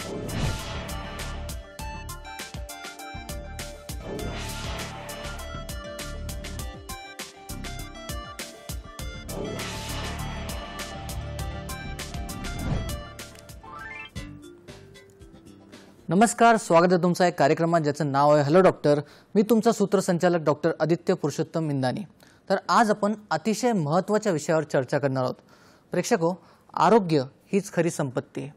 नमस्कार, स्वागत आहे तुमचा एक कार्यक्रमात ज्याचं नाव आहे हॅलो डॉक्टर। मी तुमचा सूत्रसंचालक डॉक्टर आदित्य पुरुषोत्तम इंदानी। तर आज आपण अतिशय महत्त्वाच्या विषयावर चर्चा करणार आहोत। प्रेक्षको, आरोग्य हीच खरी संपत्ती आहे।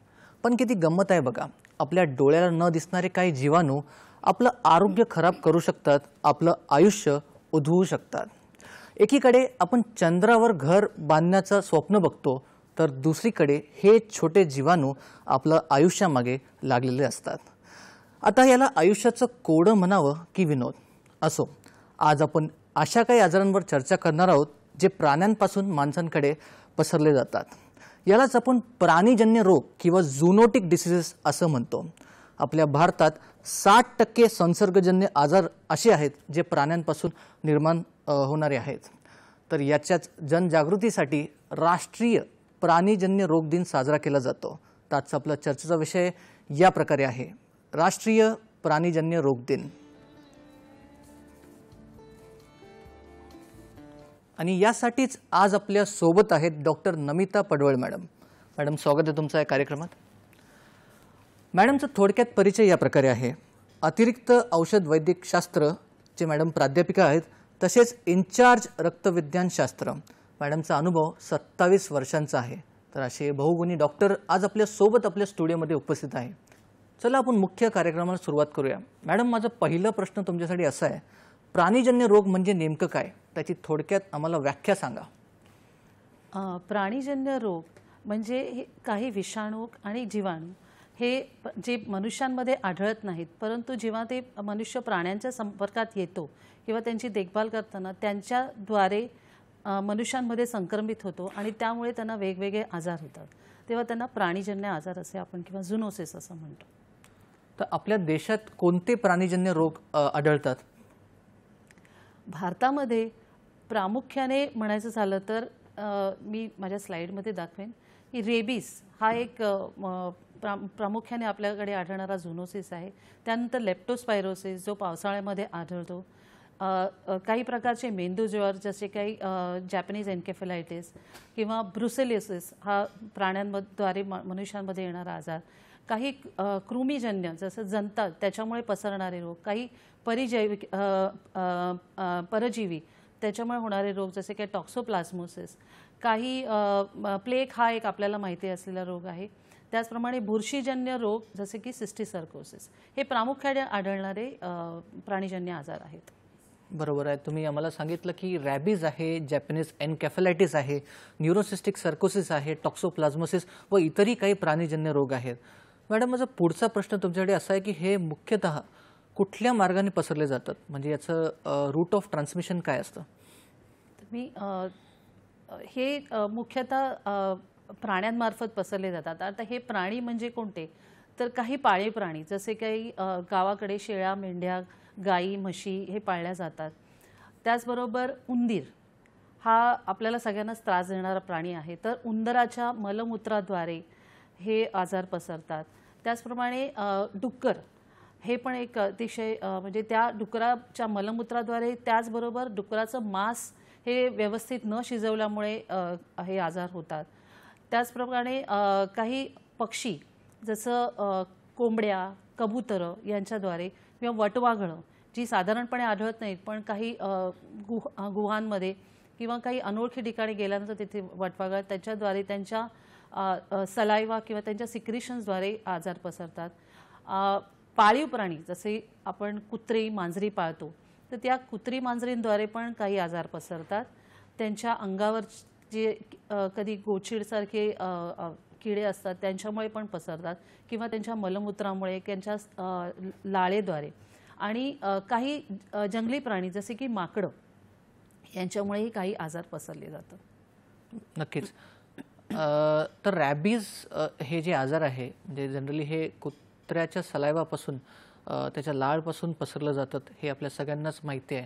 पण किती गंमत आहे बघा, आपल्या डोळ्याला न दिसणारे काही जीवाणू आपलं आरोग्य खराब करू शकतात, आपलं आयुष्य उधळू शकतात। एकीकडे आपण चंद्रावर घर बांधण्याचं स्वप्न बघतो, तर दुसरीकडे हे छोटे जीवाणू आपलं आयुष्यामागे लागलेले असतात। आता याला आयुष्याचं कोडं म्हणावं की विनोद असो, आज आपण अशा काही आजारांवर चर्चा करणार आहोत जे प्राण्यांपासून माणसांकडे पसरले जातात। यालाच आपण प्राणीजन्य रोग किंवा झूनोटिक डिसीजेस असं म्हणतो। आपल्या भारतात 60% संसर्गजन्य आजार असे आहेत जे प्राण्यांपासून निर्माण होणारे आहेत। तर याच्याच जनजागृतीसाठी राष्ट्रीय प्राणीजन्य रोग दिन साजरा केला जातो। आजचा आपला चर्चेचा विषय या प्रकारे आहे, राष्ट्रीय प्राणीजन्य रोग दिन। आणि यासाठीच आज आपल्या सोबत आहेत डॉक्टर नमिता पडवळ मॅडम। मॅडम, स्वागत आहे तुमचं या कार्यक्रमात। मॅडमचा थोडक्यात परिचय या प्रकारे आहे, अतिरिक्त औषध वैद्यकशास्त्र चे मॅडम प्राध्यापिका आहेत, तसेच इन्चार्ज रक्तविज्ञान शास्त्र। मॅडमचा अनुभव 27 वर्षांचा आहे। तर असे बहुगुणी डॉक्टर आज आपल्या सोबत आपल्या स्टुडिओमध्ये उपस्थित आहे। चला आपण मुख्य कार्यक्रमाला सुरुवात करूया। मॅडम, माझा पहिला प्रश्न तुमच्यासाठी असा आहे, प्राणीजन्य रोग म्हणजे नेमकं काय, त्याची थोडक्यात आम्हाला व्याख्या सांगा। प्राणीजन्य रोग म्हणजे हे काही विषाणू आणि जीवाणू हे जे मनुष्यांमध्ये आढळत नाहीत, परंतु जेव्हा ते मनुष्य प्राण्यांच्या संपर्कात येतो किंवा त्यांची देखभाल करताना त्यांच्याद्वारे मनुष्यांमध्ये संक्रमित होतो आणि त्यामुळे त्यांना वेगवेगळे आजार होतात, तेव्हा त्यांना प्राणीजन्य आजार असे आपण किंवा झूनोसिस असं म्हणतो। तर आपल्या देशात कोणते प्राणीजन्य रोग आढळतात? भारतामध्ये प्रामुख्याने म्हणायचं झालं तर मी माझ्या स्लाइडमध्ये दाखवेन की रेबीज हा एक प्रामुख्याने आपल्याकडे आढळणारा झूनोसिस आहे। त्यानंतर लेप्टोस्पायरोसिस जो पावसाळ्यामध्ये आढळतो, काही प्रकारचे मेंदूज्वर जसे काही जॅपनीज एन्केफेलायटिस किंवा ब्रुसेलोसिस हा प्राण्यांद्वारे मनुष्यांमध्ये येणारा आजार, काही कृमीजन्य जसं जंता त्याच्यामुळे पसरणारे रोग, काही परजीवी त्याच्यामुळे होणारे रोग जसे काही टॉक्सोप्लाझमोसिस, काही प्लेग हा एक आपल्याला माहिती असलेला रोग आहे। त्याचप्रमाणे बुरशीजन्य रोग जसे की सिस्टिसर्कोसिस हे प्रामुख्याने आढळणारे प्राणीजन्य आजार आहेत। बरोबर आहे, तुम्ही आम्हाला सांगितलं की रॅबीज आहे, जॅपनीज एन्केफेलायटिस आहे, न्यूरोसिस्टिक सर्कोसिस आहे, टॉक्सोप्लाझमोसिस व इतरही काही प्राणीजन्य रोग आहेत। मॅडम, माझा पुढचा प्रश्न तुमच्याकडे असा आहे की हे मुख्यतः कुठल्या मार्गाने पसरले जातात, म्हणजे याचं रूट ऑफ ट्रान्समिशन काय असतं? मी हे मुख्यतः प्राण्यांमार्फत पसरले जातात। आता हे प्राणी म्हणजे कोणते, तर काही पाळीव प्राणी जसे काही गावाकडे शेळ्या, मेंढ्या, गाई, म्हशी हे पाळल्या जातात। त्याचबरोबर उंदीर हा आपल्याला सगळ्यांनाच त्रास देणारा प्राणी आहे, तर उंदराच्या मलमूत्राद्वारे हे आजार पसरतात। त्याचप्रमाणे डुक्कर हे पण एक अतिशय म्हणजे त्या डुकराच्या मलमूत्राद्वारे, त्याचबरोबर डुकराचं मांस हे व्यवस्थित न शिजवल्यामुळे हे आजार होतात। त्याचप्रमाणे काही पक्षी जसं कोंबड्या, कबूतर यांच्याद्वारे किंवा वटवाघळं जी साधारणपणे आढळत नाहीत, पण काही गुहांमध्ये किंवा काही अनोळखी ठिकाणी गेल्यानंतर तिथे वटवाघळ त्याच्याद्वारे त्यांच्या सलाइवा किंवा त्यांच्या सिक्रिशन्सद्वारे आजार पसरतात। पाळीव प्राणी जसे आपण कुत्री, मांजरी पाळतो, तर त्या कुत्री मांजरींद्वारे पण काही आजार पसरतात। त्यांच्या अंगावर जे कधी गोचीडसारखे किडे असतात त्यांच्यामुळे पण पसरतात किंवा त्यांच्या मलमूत्रामुळे, त्यांच्या लाळेद्वारे, आणि काही जंगली प्राणी जसे की माकडं यांच्यामुळेही काही आजार पसरले जातात। नक्कीच। तर रॅबीज हे जे आजार आहे म्हणजे जनरली हे कुत्र्याच्या सलाइवापासून त्याच्या लाळपासून पसरले जातात, हे आपल्या सगळ्यांनाच माहिती आहे।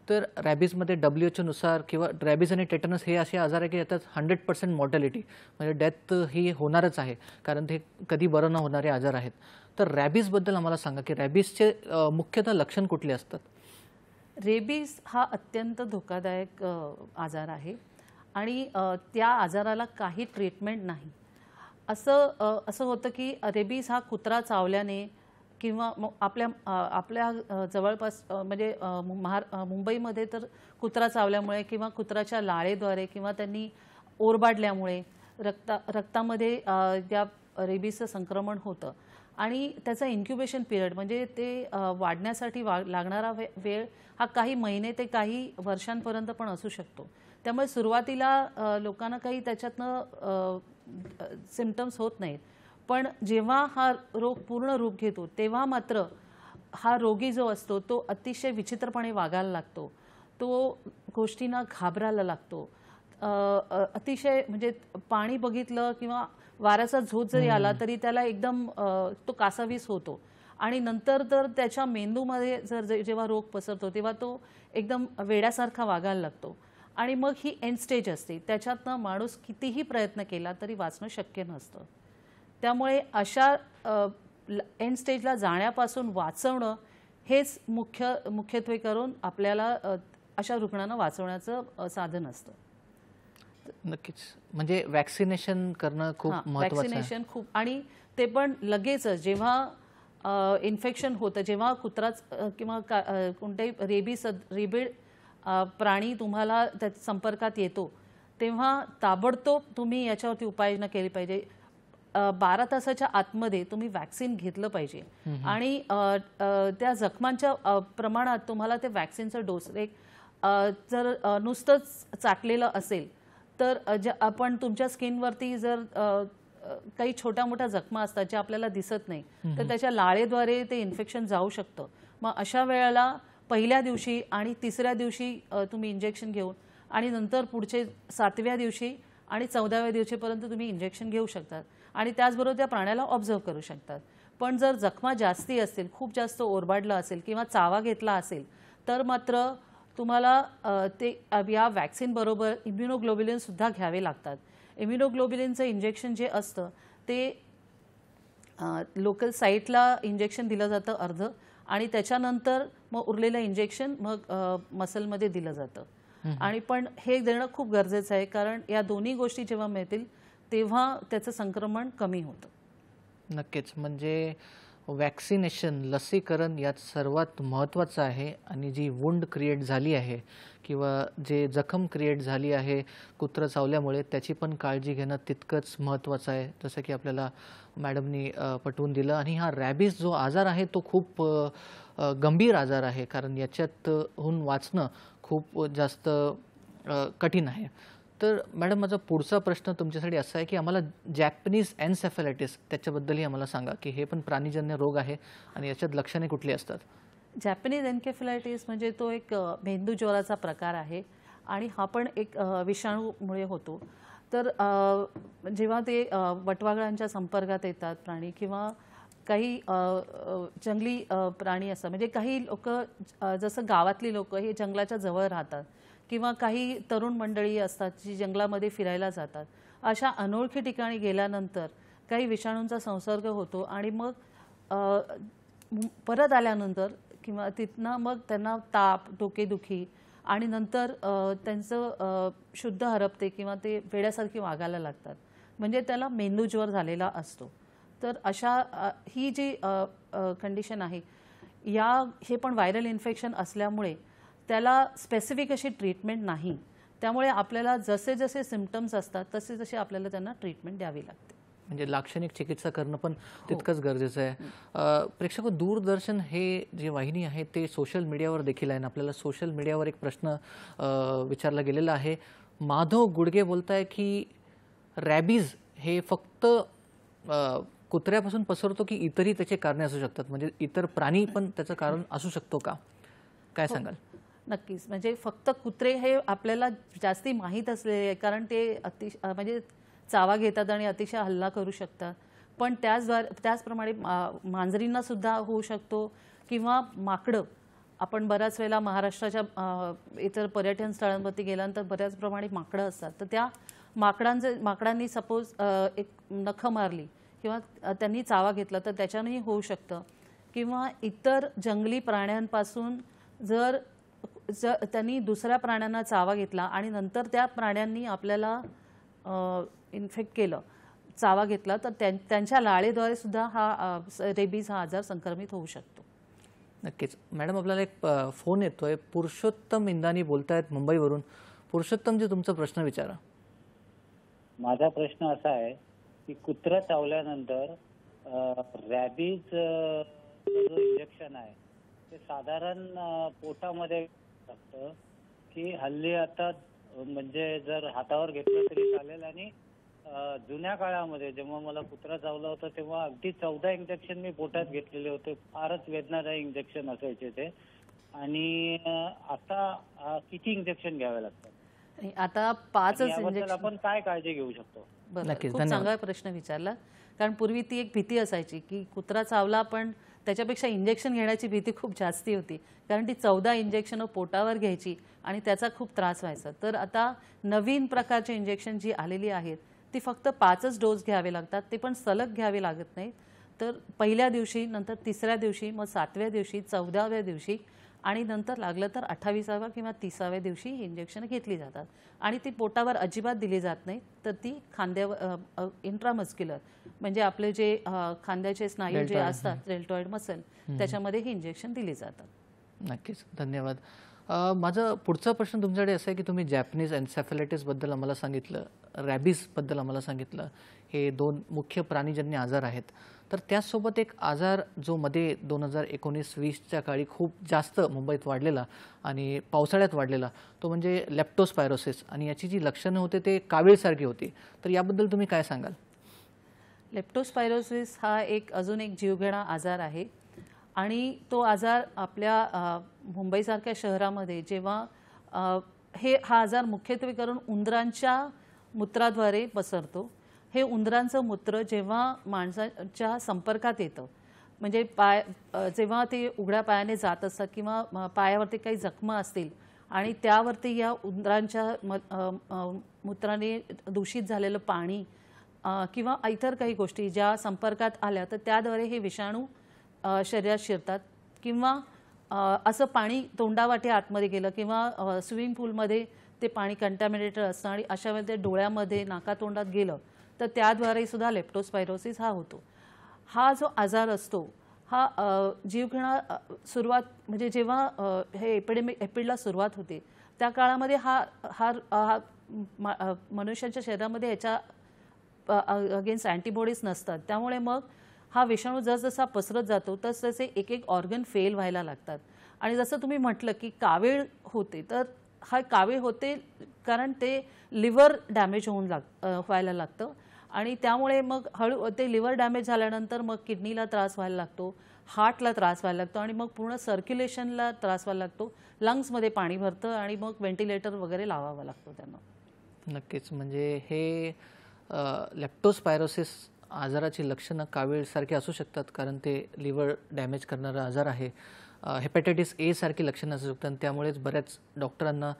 तर रॅबीजमध्ये WHO नुसार किंवा रॅबीज आणि टेटनस हे असे आजार आहे की याच्यात 100% मॉर्टॅलिटी म्हणजे डेथ ही होणारच आहे, कारण ते कधी बरं न होणारे आजार आहेत. तर रॅबीजबद्दल आम्हाला सांगा की रॅबीजचे मुख्यतः लक्षण कुठले असतात? रेबीज हा अत्यंत धोकादायक आजार आहे आणि त्या आजाराला काही ट्रीटमेंट नाही. असं होतं की रेबीज हा कुत्रा चावल्याने किंवा आपल्या जवळपास म्हणजे मुंबईमध्ये तर कुत्रा चावल्यामुळे किंवा कुत्राच्या लाळेद्वारे किंवा त्यांनी ओरबाडल्यामुळे रक्तामध्ये त्या रेबीजचं संक्रमण होतं आणि त्याचा इन्क्युबेशन पिरियड म्हणजे ते वाढण्यासाठी लागणारा वेळ हा काही महिने ते काही वर्षांपर्यंत पण असू शकतो. त्यामुळे सुरुवातीला लोकांना काही त्याच्यातनं सिम्पटम्स होत नाहीत, पण जेव्हा हा रोग पूर्ण रूप घेतो तेव्हा मात्र हा रोगी जो असतो तो अतिशय विचित्रपणे वागायला लागतो, तो गोष्टींना घाबरायला लागतो, अतिशय म्हणजे पाणी बघितलं किंवा वाऱ्याचा झोत जरी आला तरी त्याला एकदम तो कासावीस होतो आणि नंतर तर त्याच्या मेंदूमध्ये जेव्हा रोग पसरतो तेव्हा तो एकदम वेड्यासारखा वागायला लागतो आणि मग ही एंड स्टेज असते. त्याच्यातनं माणूस कितीही प्रयत्न केला तरी वाचणं शक्य नसतं. त्यामुळे अशा एंड स्टेजला जाण्यापासून वाचवणं हेच मुख्यत्वे करून आपल्याला अशा रुग्णांना वाचवण्याचं साधन असतं. नक्कीच, म्हणजे वॅक्सिनेशन करणं खूप महत्त्वाचं आहे. वॅक्सिनेशन खूप, आणि ते पण लगेचच जेव्हा इन्फेक्शन होतं, जेव्हा कुत्राच किंवा कोणत्याही रेबीड प्राणी तुम्हाला त्या संपर्कात येतो तेव्हा ताबडतोब तुम्ही याच्यावरती उपाययोजना केली पाहिजे. 12 तासाच्या आतमध्ये तुम्ही वॅक्सिन घेतलं पाहिजे आणि त्या जखमांच्या प्रमाणात तुम्हाला ते वॅक्सिनचं डोस जर नुसतंच चाटलेलं असेल तर आपण तुमच्या स्किनवरती जर काही छोट्या मोठ्या जखमा असतात ज्या आपल्याला दिसत नाही तर त्याच्या लाळेद्वारे ते इन्फेक्शन जाऊ शकतं. मग अशा वेळेला पहिल्या दिवशी आणि तिसऱ्या दिवशी तुम्ही इंजेक्शन घेऊन आणि नंतर पुढचे 7व्या दिवशी आणि 14व्या दिवशीपर्यंत तुम्ही इंजेक्शन घेऊ शकतात आणि त्याचबरोबर त्या प्राण्याला ऑब्झर्व करू शकतात. पण जर जखमा जास्ती असतील, खूप जास्त ओरबाडलं असेल किंवा चावा घेतला असेल तर मात्र तुम्हाला ते या वॅक्सिन बरोबर इम्युनोग्लोब्युलिन सुद्धा घ्यावे लागतात. इम्युनोग्लोब्युलिनचं इंजेक्शन जे असतं ते लोकल साईटला इंजेक्शन दिलं जातं अर्धं आणि त्याच्यानंतर मग उरलेलं इंजेक्शन मग मसलमध्ये दिलं जातं आणि पण हे देणं खूप गरजेचं आहे, कारण या दोन्ही गोष्टी जेव्हा मिळतील तेव्हा त्याचं संक्रमण कमी होतं. नक्कीच, म्हणजे वॅक्सिनेशन, लसीकरण यात सर्वात महत्त्वाचं आहे आणि जी वुंड क्रिएट झाली आहे किंवा जे जखम क्रिएट झाली आहे कुत्रं चावल्यामुळे त्याची पण काळजी घेणं तितकंच महत्त्वाचं आहे, जसं की आपल्याला मॅडमनी पटवून दिलं. आणि हा रॅबीज जो आजार आहे तो खूप गंभीर आजार आहे, कारण याच्यातून वाचणं खूप जास्त कठीण आहे. तर मॅडम, माझा पुढचा प्रश्न तुमच्यासाठी असा आहे की आम्हाला जॅपनीज एन्सेफॅलायटिस त्याच्याबद्दलही आम्हाला सांगा की हे पण प्राणीजन्य रोग आहे आणि याच्यात लक्षणे कुठली असतात? जॅपनीज एन्केफेलायटिस म्हणजे तो एक मेंदूज्वराचा प्रकार आहे आणि हा पण एक विषाणूमुळे होतो. तर जेव्हा ते वटवाघळांच्या संपर्कात येतात प्राणी किंवा काही जंगली प्राणी असतात, म्हणजे काही लोक जसं गावातली लोक हे जंगलाच्या जवळ राहतात किंवा काही तरुण मंडळी असतात जी जंगलामध्ये फिरायला जातात, अशा अनोळखी ठिकाणी गेल्यानंतर काही विषाणूंचा संसर्ग होतो आणि मग परत आल्यानंतर किंवा तिथनं मग त्यांना ताप, डोकेदुखी आणि नंतर त्यांचं शुद्ध हरपते किंवा ते वेड्यासारखी वागायला लागतात, म्हणजे त्याला मेंदूज्वर झालेला असतो. तर अशा ही जी कंडिशन आहे हे पण व्हायरल इन्फेक्शन असल्यामुळे त्याला स्पेसिफिक अशी ट्रीटमेंट नाही. त्यामुळे आपल्याला जसे जसे सिम्पटम्स असतात तसे तसे आपल्याला त्यांना ट्रीटमेंट द्यावी लागते. म्हणजे लाक्षणिक चिकित्सा करणं पण तितकंच गरजेचं आहे. प्रेक्षक, दूरदर्शन हे जे वाहिनी आहे ते सोशल मीडियावर देखील आहे. आपल्याला सोशल मीडियावर एक प्रश्न विचारला गेलेला आहे. माधव गुडगे बोलताय की रॅबीज हे फक्त कुत्र्यापासून पसरतो की इतरही त्याचे कारणे असू शकतात, म्हणजे इतर प्राणी पण त्याचं कारण असू शकतो का? काय सांगाल? नक्कीच, म्हणजे फक्त कुत्रे हे आपल्याला जास्ती माहीत असलेले आहे, कारण ते म्हणजे चावा घेतात आणि अतिशय हल्ला करू शकतात. पण त्याचप्रमाणे मांजरींना सुद्धा होऊ शकतो किंवा माकडं आपण बऱ्याच वेळेला महाराष्ट्राच्या इतर पर्यटन स्थळांवरती गेल्यानंतर बऱ्याच प्रमाणे माकडं असतात, तर त्या माकडांनी सपोज एक नखं मारली किंवा त्यांनी चावा घेतला तर त्याच्यानेही होऊ शकतं. किंवा इतर जंगली प्राण्यांपासून जर त्यांनी दुसऱ्या प्राण्यांना चावा घेतला आणि नंतर त्या प्राण्यांनी आपल्याला इन्फेक्ट केलं, चावा घेतला, तर त्यांच्या लाळेद्वारे सुद्धा हा रेबीज हा आजार संक्रमित होऊ शकतो. नक्कीच. मॅडम, आपल्याला एक फोन येतोय. पुरुषोत्तम इंदानी बोलतायत मुंबईवरून. पुरुषोत्तमजी, तुमचा प्रश्न विचारा. माझा प्रश्न असा आहे की कुत्रं चावल्यानंतर रॅबीज जो इंजेक्शन आहे ते साधारण पोटामध्ये असतं की हल्ली आता म्हणजे जर हातावर घेतलं तरी चालेल. आणि जुन्या काळामध्ये जेव्हा मला कुत्रा चावला होता तेव्हा अगदी 14 इंजेक्शन मी पोटात घेतलेले होते. फारच वेदनादायक इंजेक्शन असायचे ते. आणि आता किती इंजेक्शन घ्यावे लागतात? आता 5च इंजेक्शन. आपण काय काळजी घेऊ शकतो? खूप चांगला प्रश्न विचारला. कारण पूर्वी ती एक भीती असायची की कुत्रा चावला, पण त्याच्यापेक्षा इंजेक्शन घेण्याची भीती खूप जास्ती होती. कारण ती 14 इंजेक्शनं पोटावर घ्यायची आणि त्याचा खूप त्रास व्हायचा. तर आता नवीन प्रकारचे इंजेक्शन जी आलेली आहेत ती फक्त 5च डोस घ्यावे लागतात. ते पण सलग घ्यावे लागत नाही. तर पहिल्या दिवशी, नंतर तिसऱ्या दिवशी, मग 7व्या दिवशी, 14व्या दिवशी आणि नंतर लागलं तर 28व्या किंवा 30व्या दिवशी ही इंजेक्शन घेतली जातात. आणि ती पोटावर अजिबात दिली जात नाही, तर ती खांद्यावर इंट्रामस्क्युलर म्हणजे आपले जे खांद्याचे स्नायू जे असतात, डेल्टॉइड मसल, त्याच्यामध्ये ही इंजेक्शन दिली जातात. नक्कीच, धन्यवाद. माझा पुढचा प्रश्न तुमच्याकडे असा आहे की तुम्ही जॅपनीज एन्सेफॅलायटिसबद्दल आम्हाला सांगितलं, रॅबीजबद्दल आम्हाला सांगितलं. हे 2 मुख्य प्राणीजन्य आजार आहेत. तर त्याचसोबत एक आजार जो मध्ये 2019-20च्या काळी खूप जास्त मुंबईत वाढलेला आणि पावसाळ्यात वाढलेला, तो म्हणजे लेप्टोस्पायरोसिस. आणि याची जी लक्षणं होते ते कावीळसारखी होती. तर याबद्दल तुम्ही काय सांगाल? लेप्टोस्पायरोसिस हा अजून एक जीवघेणा आजार आहे. आणि तो आजार आपल्या मुंबईसारख्या शहरामध्ये जेव्हा हा आजार मुख्यत्वे करून उंदरांच्या मूत्राद्वारे पसरतो. हे उंदरांचं मूत्र जेव्हा माणसाच्या संपर्कात येतं, म्हणजे जेव्हा ते उघड्या पायाने जात असतात किंवा पायावरती काही जखमा असतील आणि त्यावरती या उंदरांच्या मूत्राने दूषित झालेलं पाणी किंवा इतर काही गोष्टी ज्या संपर्कात आल्या तर त्याद्वारे हे विषाणू शरीरात शिरतात. किंवा असं पाणी तोंडावाटे आतमध्ये गेलं किंवा स्विमिंग पूलमध्ये ते पाणी कंटॅमिनेटेड असतं आणि अशा वेळेला ते डोळ्यामध्ये, नाकातोंडात गेलं तर त्याद्वारे सुद्धा लेप्टोस्पायरोसिस हा होतो. हा जो आजार असतो हा जीवघेणा सुरुवात म्हणजे जेव्हा हे एपिडला सुरुवात होते त्या काळामध्ये हा मनुष्याच्या शरीरामध्ये ह्याच्या अगेन्स्ट अँटीबॉडीज नसतात. त्यामुळे मग हा विषाणू जसजसा पसरत जातो तसतसे एक एक ऑर्गन फेल व्हायला लागतात. आणि जसं तुम्ही म्हटलं की कावीळ होते, तर हा कावीळ होते कारण ते लिव्हर डॅमेज व्हायला लागतं. आणि त्यामुळे मग ते लिव्हर डॅमेज झाल्यानंतर मग किडनीला त्रास व्हायला लागतो, हार्टला त्रास व्हायला लागतो आणि मग पूर्ण सर्क्युलेशनला त्रास व्हायला लागतो. लंग्समध्ये पाणी भरतं आणि मग व्हेंटिलेटर वगैरे लावावा लागतो त्यांना. नक्कीच. म्हणजे हे लेप्टोस्पायरोसिस आजाराची लक्षणं कावीळसारखी असू शकतात कारण ते लिव्हर डॅमेज करणारा आजार आहे. हेपॅटायटिस ए सारखी लक्षणं असू शकतात आणि त्यामुळेच बऱ्याच डॉक्टरांना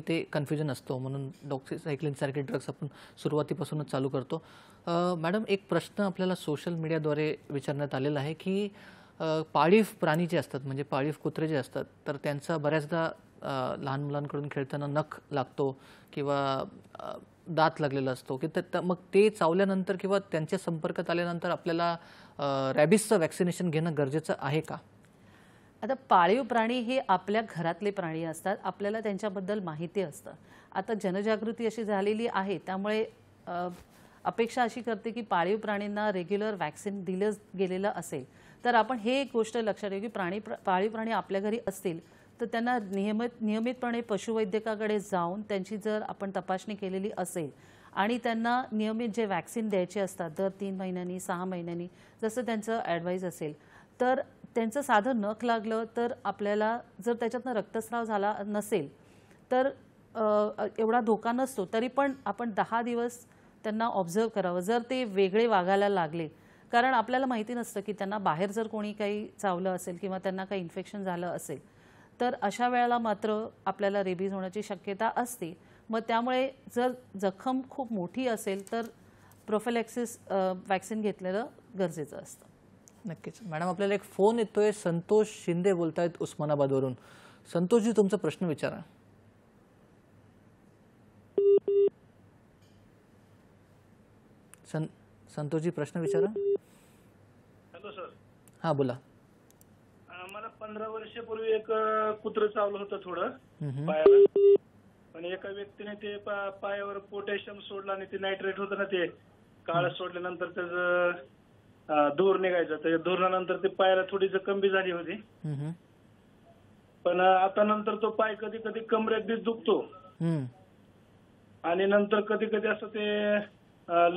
ते कन्फ्युजन असतो. म्हणून डॉक्सिसायक्लिनसारखे ड्रग्स आपण सुरुवातीपासूनच चालू करतो. मॅडम, एक प्रश्न आपल्याला सोशल मीडियाद्वारे विचारण्यात आलेला आहे की पाळीव प्राणी जे असतात म्हणजे पाळीव कुत्रे जे असतात तर त्यांचा बऱ्याचदा लहान मुलांकडून खेळताना नख लागतो किंवा दात लागलेला असतो की मग ते चावल्यानंतर किंवा त्यांच्या संपर्कात आल्यानंतर आपल्याला रॅबिसचं वॅक्सिनेशन घेणं गरजेचं आहे का? आता पाळीव प्राणी हे आपल्या घरातले प्राणी असतात, आपल्याला त्यांच्याबद्दल माहिती असतं. आता जनजागृती अशी झालेली आहे त्यामुळे अपेक्षा अशी करते की पाळीव प्राणींना रेग्युलर वॅक्सिन दिलं गेलेलं असेल तर आपण हे एक गोष्ट लक्षात ठेवू की पाळीव प्राणी आपल्या घरी असतील तर त्यांना नियमितपणे पशुवैद्यकाकडे जाऊन त्यांची जर आपण तपासणी केलेली असेल आणि त्यांना नियमित जे वॅक्सिन द्यायचे असतात दर 3 महिन्यांनी 6 महिन्यांनी जसं त्यांचं ॲडवाईस असेल तर त्यांचं साधं नख लागलं तर आपल्याला जर त्याच्यातनं रक्तस्राव झाला नसेल तर एवढा धोका नसतो. तरी पण आपण 10 दिवस त्यांना ऑब्झर्व करावं जर ते वेगळे वागायला लागले. कारण आपल्याला माहिती नसतं की त्यांना बाहेर जर कोणी काही चावलं असेल किंवा त्यांना काही इन्फेक्शन झालं असेल तर अशा वेळेला मात्र आपल्याला रेबीज होण्याची शक्यता असते. मग त्यामुळे जर जखम खूप मोठी असेल तर प्रोफिलॅक्सिस वॅक्सिन घेतलेलं गरजेचं असतं. नक्कीच. मॅडम आपल्याला एक फोन येतोय. संतोष शिंदे बोलतायत उस्मानाबादवरून. संतोषजी तुमचा प्रश्न विचारा. संतोषजी प्रश्न विचारा. Hello sir. हां बोला. मला 15 वर्षापूर्वी एक कुत्रं चावलं होतं थोडं पायाला. पण एका व्यक्तीने ते पायावर पोटॅशियम सोडलं आणि ते नायट्रेट होतं ना, ते काळं सोडल्यानंतर त्याचं धूर निघायचं. त्या धुरानंतर ते पायाला थोडी जखम बी झाली होती. पण आता नंतर तो पाय कधी कधी कमरेत बी दुखतो आणि नंतर कधी कधी असं ते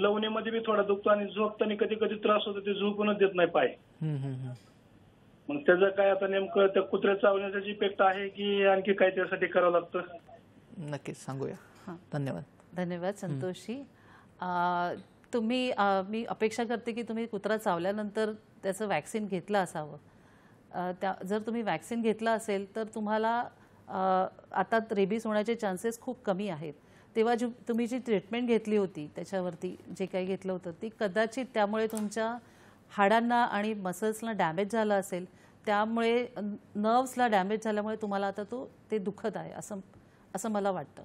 लवणीमध्ये बी थोडा दुखतो आणि झोपताना कधी कधी त्रास होतो. ते झोपूनच देत नाही पाय. मग त्याचं काय आता नेमकं त्या कुत्र्या चावण्याचा इफेक्ट आहे की आणखी काय त्यासाठी करावं लागतं? नक्कीच सांगूया. धन्यवाद. धन्यवाद संतोषजी. तुम्ही मी अपेक्षा करते की तुम्ही कुत्रा चावल्यानंतर त्याचं वॅक्सिन घेतलं असावं. जर तुम्ही वॅक्सिन घेतलं असेल तर तुम्हाला आता रेबीज होण्याचे चान्सेस खूप कमी आहेत. तेव्हा तुम्ही जी ट्रीटमेंट घेतली होती त्याच्यावरती जे काही घेतलं होतं ती कदाचित त्यामुळे तुमच्या हाडांना आणि मसल्सला डॅमेज झालं असेल. त्यामुळे नर्व्सला डॅमेज झाल्यामुळे तुम्हाला आता ते दुखत आहे असं मला वाटतं.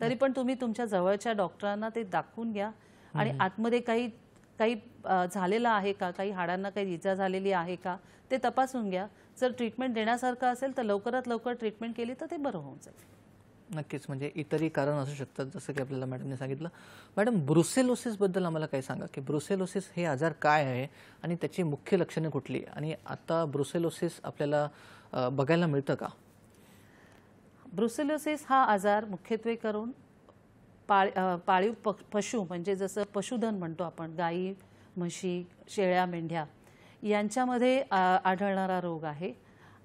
तरी पण तुम्ही तुमच्या जवळच्या डॉक्टरांना ते दाखवून घ्या आणि आतमध्ये काही झालेलं आहे का, काही हाडांना काही इजा झालेली आहे का ते तपासून घ्या. जर ट्रीटमेंट देण्यासारखं असेल तर लवकरात लवकर ट्रीटमेंट केली तर ते बरं होऊन जाईल. नक्कीच. म्हणजे इतरही कारण असू शकतात जसं की आपल्याला मॅडमने सांगितलं. मॅडम ब्रुसेलोसिसबद्दल आम्हाला काय सांगा की ब्रुसेलोसिस हे आजार काय आहे आणि त्याची मुख्य लक्षणे कुठली आणि आता ब्रुसेलोसिस आपल्याला बघायला मिळतं का? ब्रुसेलोसिस हा आजार मुख्यत्वे करून पाळीव पशु म्हणजे जसं पशुधन म्हणतो आपण, गाई, म्हशी, शेळ्या, मेंढ्या यांच्यामध्ये आढळणारा रोग आहे.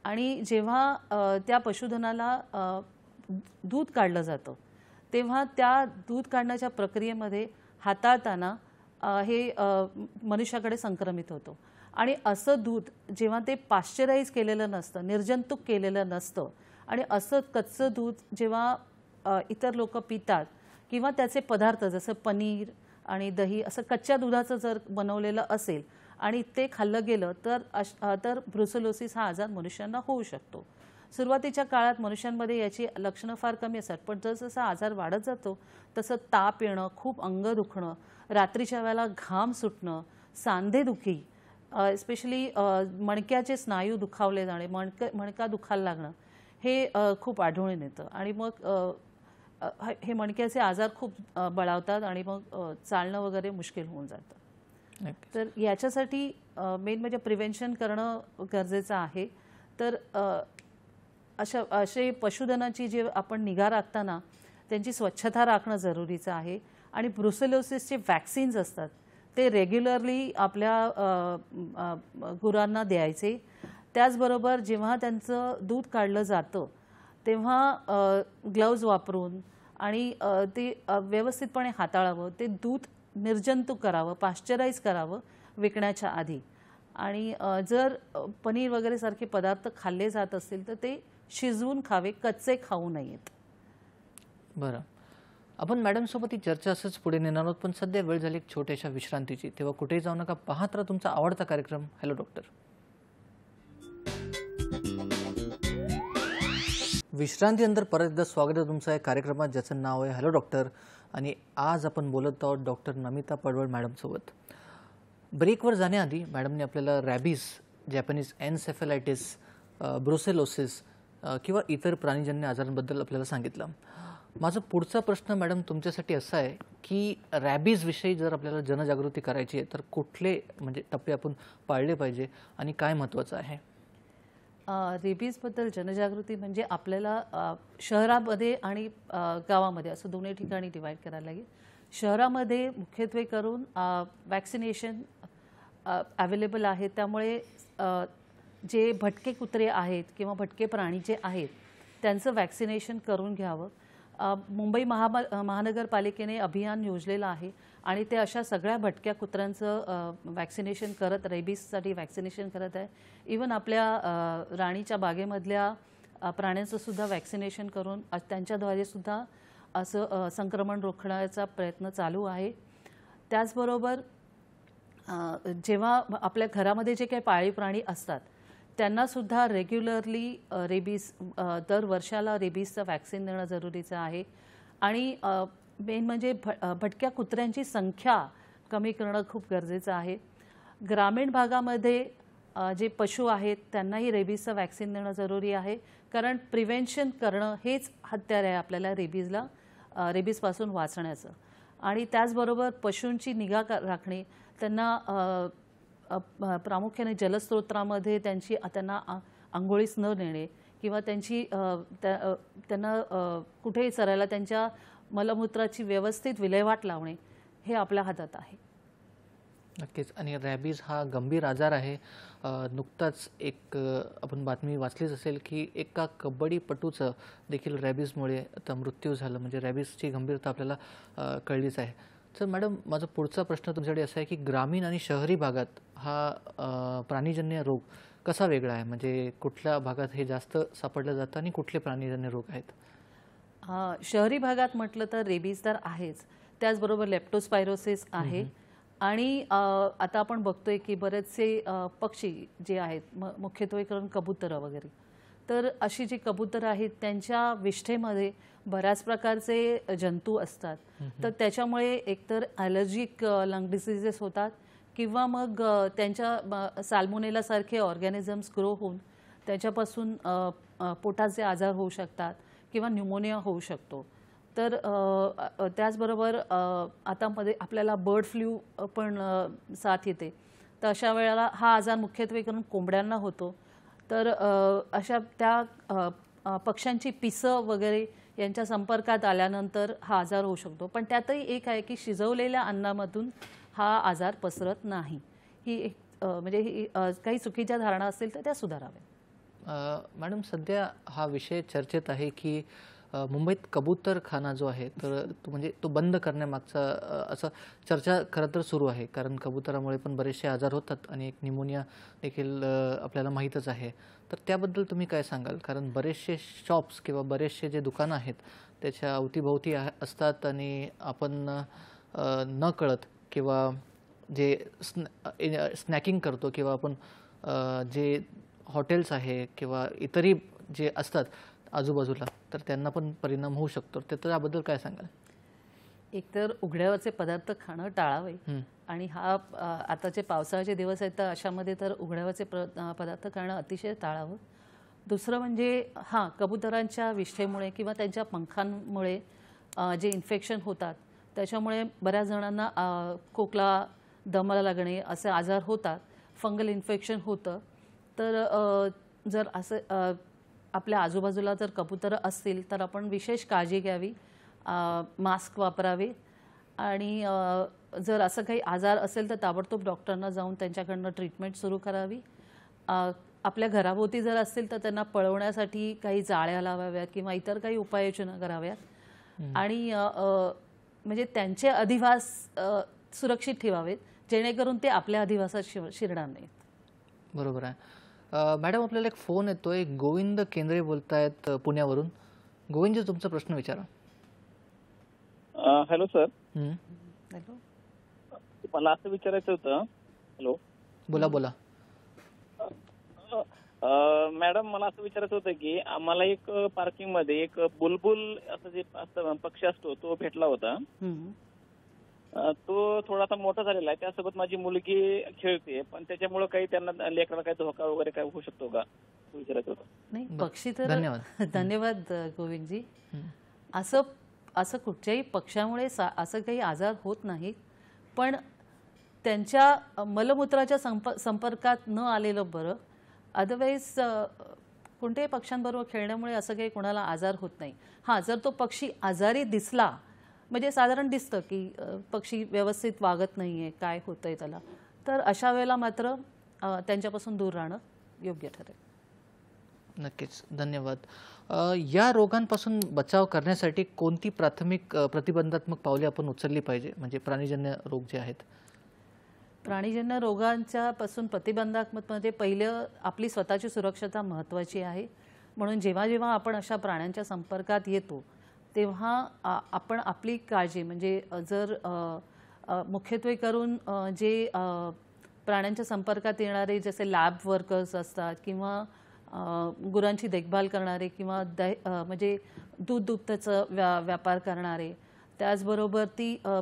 आणि जेव्हा त्या पशुधनाला दूध काढलं जातं तेव्हा त्या दूध काढण्याच्या प्रक्रियेमध्ये हाताळताना हे मनुष्याकडे संक्रमित होतं. आणि असं दूध जेव्हा ते पाश्चराईज केलेलं नसतं, निर्जंतुक केलेलं नसतं आणि असं कच्चं दूध जेव्हा इतर लोक पितात किंवा त्याचे पदार्थ जसं पनीर आणि दही असं कच्च्या दुधाचं जर बनवलेलं असेल आणि ते खाल्लं गेलं तर ब्रुसेलोसिस हा आजार मनुष्यांना होऊ शकतो. सुरुवातीच्या काळात मनुष्यांमध्ये याची लक्षणं फार कमी असतात, पण जसं आजार वाढत जातो तसं ताप येणं, खूप अंग दुखणं, रात्रीच्या वेळेला घाम सुटणं, सांधेदुखी, स्पेशली मणक्याचे स्नायू दुखावले जाणे, मणका दुखायला लागणं हे खूप आढळून येतं. आणि मग हे मणक्याचे आजार खूप बळावतात आणि मग चालणं वगैरे मुश्किल होऊन जातं. तर याच्यासाठी मेन म्हणजे प्रिव्हेन्शन करणं गरजेचं आहे. तर असे पशुधनाची जे आपण निगा राखताना त्यांची स्वच्छता राखणं जरुरीचं आहे. आणि ब्रुसेलोसिसचे वॅक्सिन्स असतात ते रेग्युलरली आपल्या गुरांना द्यायचे. त्याचबरोबर जेव्हा त्यांचं दूध काढलं जातं तेव्हा ग्लव्ज वापरून आणि ते व्यवस्थितपणे हाताळावं. ते दूध निर्जंतुक करावं, पाश्चराईज करावं विकण्याच्या आधी. आणि जर पनीर वगैरे सारखे पदार्थ खाल्ले जात असतील तर ते शिजवून खावे, कच्चे खाऊ नयेत. बरं. आपण मॅडमसोबत ही चर्चा असंच पुढे नेणार आहोत, पण सध्या वेळ झाली एक छोट्याशा विश्रांतीची. तेव्हा कुठेही जाऊ नका, पाहत राहा तुमचा आवडता कार्यक्रम हॅलो डॉक्टर. विश्रांतीनंतर परत एकदा स्वागत आहे तुमचं या कार्यक्रमात ज्याचं नाव आहे हॅलो डॉक्टर. आणि आज आपण बोलत आहोत डॉक्टर नमिता पडवळ मॅडमसोबत. ब्रेकवर जाण्याआधी मॅडमने आपल्याला रॅबीज, जॅपनीज एन्सेफेलायटिस, ब्रुसेलोसिस किंवा इतर प्राणीजन्य आजारांबद्दल आपल्याला सांगितलं. माझा पुढचा प्रश्न मॅडम तुमच्यासाठी असा आहे की रॅबीजविषयी जर आपल्याला जनजागृती करायची आहे तर कुठले म्हणजे टप्पे आपण पाळले पाहिजे आणि काय महत्त्वाचं आहे? रेबीजबद्दल जनजागृती म्हणजे आपल्याला शहरामध्ये आणि गावामध्ये असं दोन्ही ठिकाणी डिवाईड करायला लागेल. शहरामध्ये मुख्यत्वे करून वॅक्सिनेशन अवेलेबल आहे, त्यामुळे जे भटके कुत्रे आहेत किंवा भटके प्राणी जे आहेत त्यांचं वॅक्सिनेशन करून घ्यावं. मुंबई महानगरपालिकेने अभियान योजलेलं आहे आणि ते अशा सगळ्या भटक्या कुत्र्यांचं वॅक्सिनेशन रेबीजसाठी वॅक्सिनेशन करत आहे. इवन आपल्या राणीच्या बागेमधल्या प्राण्यांचं सुद्धा वॅक्सिनेशन करून त्यांच्याद्वारे सुद्धा असं संक्रमण रोखण्याचा प्रयत्न चालू आहे. त्याचबरोबर जेव्हा आपल्या घरामध्ये जे काही पाळीव प्राणी असतात त्यांना सुद्धा रेग्युलरली रेबीज दर वर्षाला रेबीजचं वॅक्सिन देणं जरुरीचं आहे. आणि मेन म्हणजे भटक्या कुत्र्यांची संख्या कमी करणं खूप गरजेचं आहे. ग्रामीण भागामध्ये जे पशु आहेत त्यांनाही रेबीजचं वॅक्सिन देणं जरुरी आहे, कारण प्रिव्हेन्शन करणं हेच हत्यार आहे आपल्याला रेबीजपासून वाचण्याचं. आणि त्याचबरोबर पशूंची निगा राखणे, त्यांना प्रामुख्याने जलस्रोतामध्ये त्यांना आंघोळीस न नेणे किंवा त्यांना कुठेही चरायला त्यांच्या मलमूत्राची व्यवस्थित विल्हेवाट लावणे हे आपल्या हातात आहे. नक्कीच. आणि रॅबीज हा गंभीर आजार आहे. नुकताच एक आपण बातमी वाचलीच असेल की एका कबड्डीपटूचं देखील रॅबीजमुळे आता मृत्यू झाला. म्हणजे रॅबीजची गंभीरता आपल्याला कळलीच आहे. तर मॅडम, माझा पुढचा प्रश्न तुमच्याकडे असा आहे की ग्रामीण आणि शहरी भागात हा प्राणीजन्य रोग कसा वेगळा आहे? म्हणजे कुठल्या भागात हे जास्त सापडलं जातं आणि कुठले प्राणीजन्य रोग आहेत? शहरी भागात म्हटलं तर रेबीज तर आहेच, त्याचबरोबर लेप्टोस्पायरोसिस आहे. आणि आता आपण बघतोय की बरेचसे पक्षी जे आहेत मुख्यत्वे करून कबुतरं वगैरे, तर अशी जी कबुतरं आहेत त्यांच्या विष्ठेमध्ये बऱ्याच प्रकारचे जंतू असतात. तर त्याच्यामुळे एकतर ॲलर्जिक लंग डिसीजेस होतात किंवा मग त्यांच्या साल्मोनेलासारखे ऑर्गॅनिझम्स ग्रो होऊन त्याच्यापासून पोटाचे आजार होऊ शकतात किंवा न्यूमोनिया होऊ शकतो. तर त्याचबरोबर आता मध्ये आपल्याला बर्ड फ्लू पण साथ येते. तर अशा वेळेला हा आजार मुख्यत्वे करून कोंबड्यांना होतो. तर अशा त्या पक्ष्यांची पिसं वगैरे यांच्या संपर्कात आल्यानंतर हा आजार होऊ शकतो. पण त्यातही एक आहे की शिजवलेल्या अन्नामधून हा आजार पसरत नाही. ही एक म्हणजे ही काही चुकीच्या धारणा असतील तर त्या सुधाराव्या. मॅडम, सध्या हा विषय चर्चेत आहे की मुंबईत कबूतरखाना जो आहे तर तो बंद करण्यामागचा असं चर्चा खरं तर सुरू आहे. कारण कबुतरामुळे पण बरेचसे आजार होतात आणि एक निमोनिया देखील आपल्याला माहीतच आहे. तर त्याबद्दल तुम्ही काय सांगाल? कारण बरेचसे शॉप्स किंवा बरेचसे जे दुकानं आहेत त्याच्या अवतीभोवती असतात आणि आपण न कळत किंवा जे स्नॅकिंग करतो किंवा आपण जे हॉटेल्स आहे किंवा इतरही जे असतात आजूबाजूला, तर त्यांना पण परिणाम होऊ शकतो. तर त्याबद्दल काय सांगाल? एकतर उघड्यावरचे पदार्थ खाणं टाळावे. आणि हा आताचे पावसाळ्याचे दिवस आहेत तर अशामध्ये तर उघड्यावरचे पदार्थ खाणं अतिशय टाळावं. दुसरं म्हणजे कबुतरांच्या विष्ठेमुळे किंवा त्यांच्या पंखांमुळे जे इन्फेक्शन होतात त्याच्यामुळे बऱ्याच जणांना खोकला, दमा लागणे असे आजार होतात, फंगल इन्फेक्शन होतं. तर जर असं आपल्या आजूबाजूला जर कबुतरं असतील तर आपण विशेष काळजी घ्यावी, मास्क वापरावे आणि जर असं काही आजार असेल तर ताबडतोब डॉक्टरांना जाऊन त्यांच्याकडनं ट्रीटमेंट सुरू करावी. आपल्या घराभोवती जर असतील तर त्यांना पळवण्यासाठी काही जाळ्या लावाव्यात किंवा इतर काही उपाययोजना कराव्यात. आणि म्हणजे त्यांचे अधिवास सुरक्षित ठेवावेत जेणेकरून ते आपल्या अधिवासात शिरणार नाहीत. बरोबर आहे. मॅडम, आपल्याला एक फोन येतोय. गोविंद केंद्रे बोलतायत पुण्यावरून. गोविंद, तुमचा प्रश्न विचारा. Hello sir. हॅलो, मला असं विचारायचं होतं. हॅलो, बोला बोला. मॅडम, मला असं विचारायचं होतं की आम्हाला एक पार्किंग मध्ये एक बुलबुल असं जे पक्षी असतो तो भेटला होता. तो थोडासा मोठा झालेला आहे. त्यासोबत माझी मुलगी खेळते, पण त्याच्यामुळे काही त्यांना लेकराला काही धोका वगैरे काय होऊ शकतो का विचारायचं होतं. नाही पक्षी तर धन्यवाद. धन्यवाद गोविंदजी. असं कुठच्याही पक्ष्यामुळे असं काही आजार होत नाहीत, पण त्यांच्या मलमूत्राच्या संपर्कात न आलेलं बरं. अदरवाईज कोणत्याही पक्ष्यांबरोबर खेळण्यामुळे असं काही कोणाला आजार होत नाही. जर तो पक्षी आजारी दिसला, म्हणजे साधारण दिसतं की पक्षी व्यवस्थित वागत नाही आहे, काय होतं आहे त्याला, तर अशा वेळेला मात्र त्यांच्यापासून दूर राहणं योग्य ठरेल. नक्कीच, धन्यवाद. या रोगांपासून बचाव करण्यासाठी कोणती प्राथमिक प्रतिबंधात्मक पावले आपण उचलली पाहिजे? म्हणजे प्राणीजन्य रोग जे आहेत, प्राणीजन्य रोगांच्या पासून प्रतिबंधात्मक म्हणजे पहिलं आपली स्वतःची सुरक्षता महत्त्वाची आहे. म्हणून जेव्हा जेव्हा आपण अशा प्राण्यांच्या संपर्कात येतो तेव्हा आपण आपली काळजी म्हणजे जर मुख्यत्वे करून जे प्राण्यांच्या संपर्कात येणारे जसे लॅब वर्कर्स असतात किंवा गुरांची देखभाल करणारे किंवा म्हणजे दूध दुभत्याचा व्यापार करणारे, त्याचबरोबर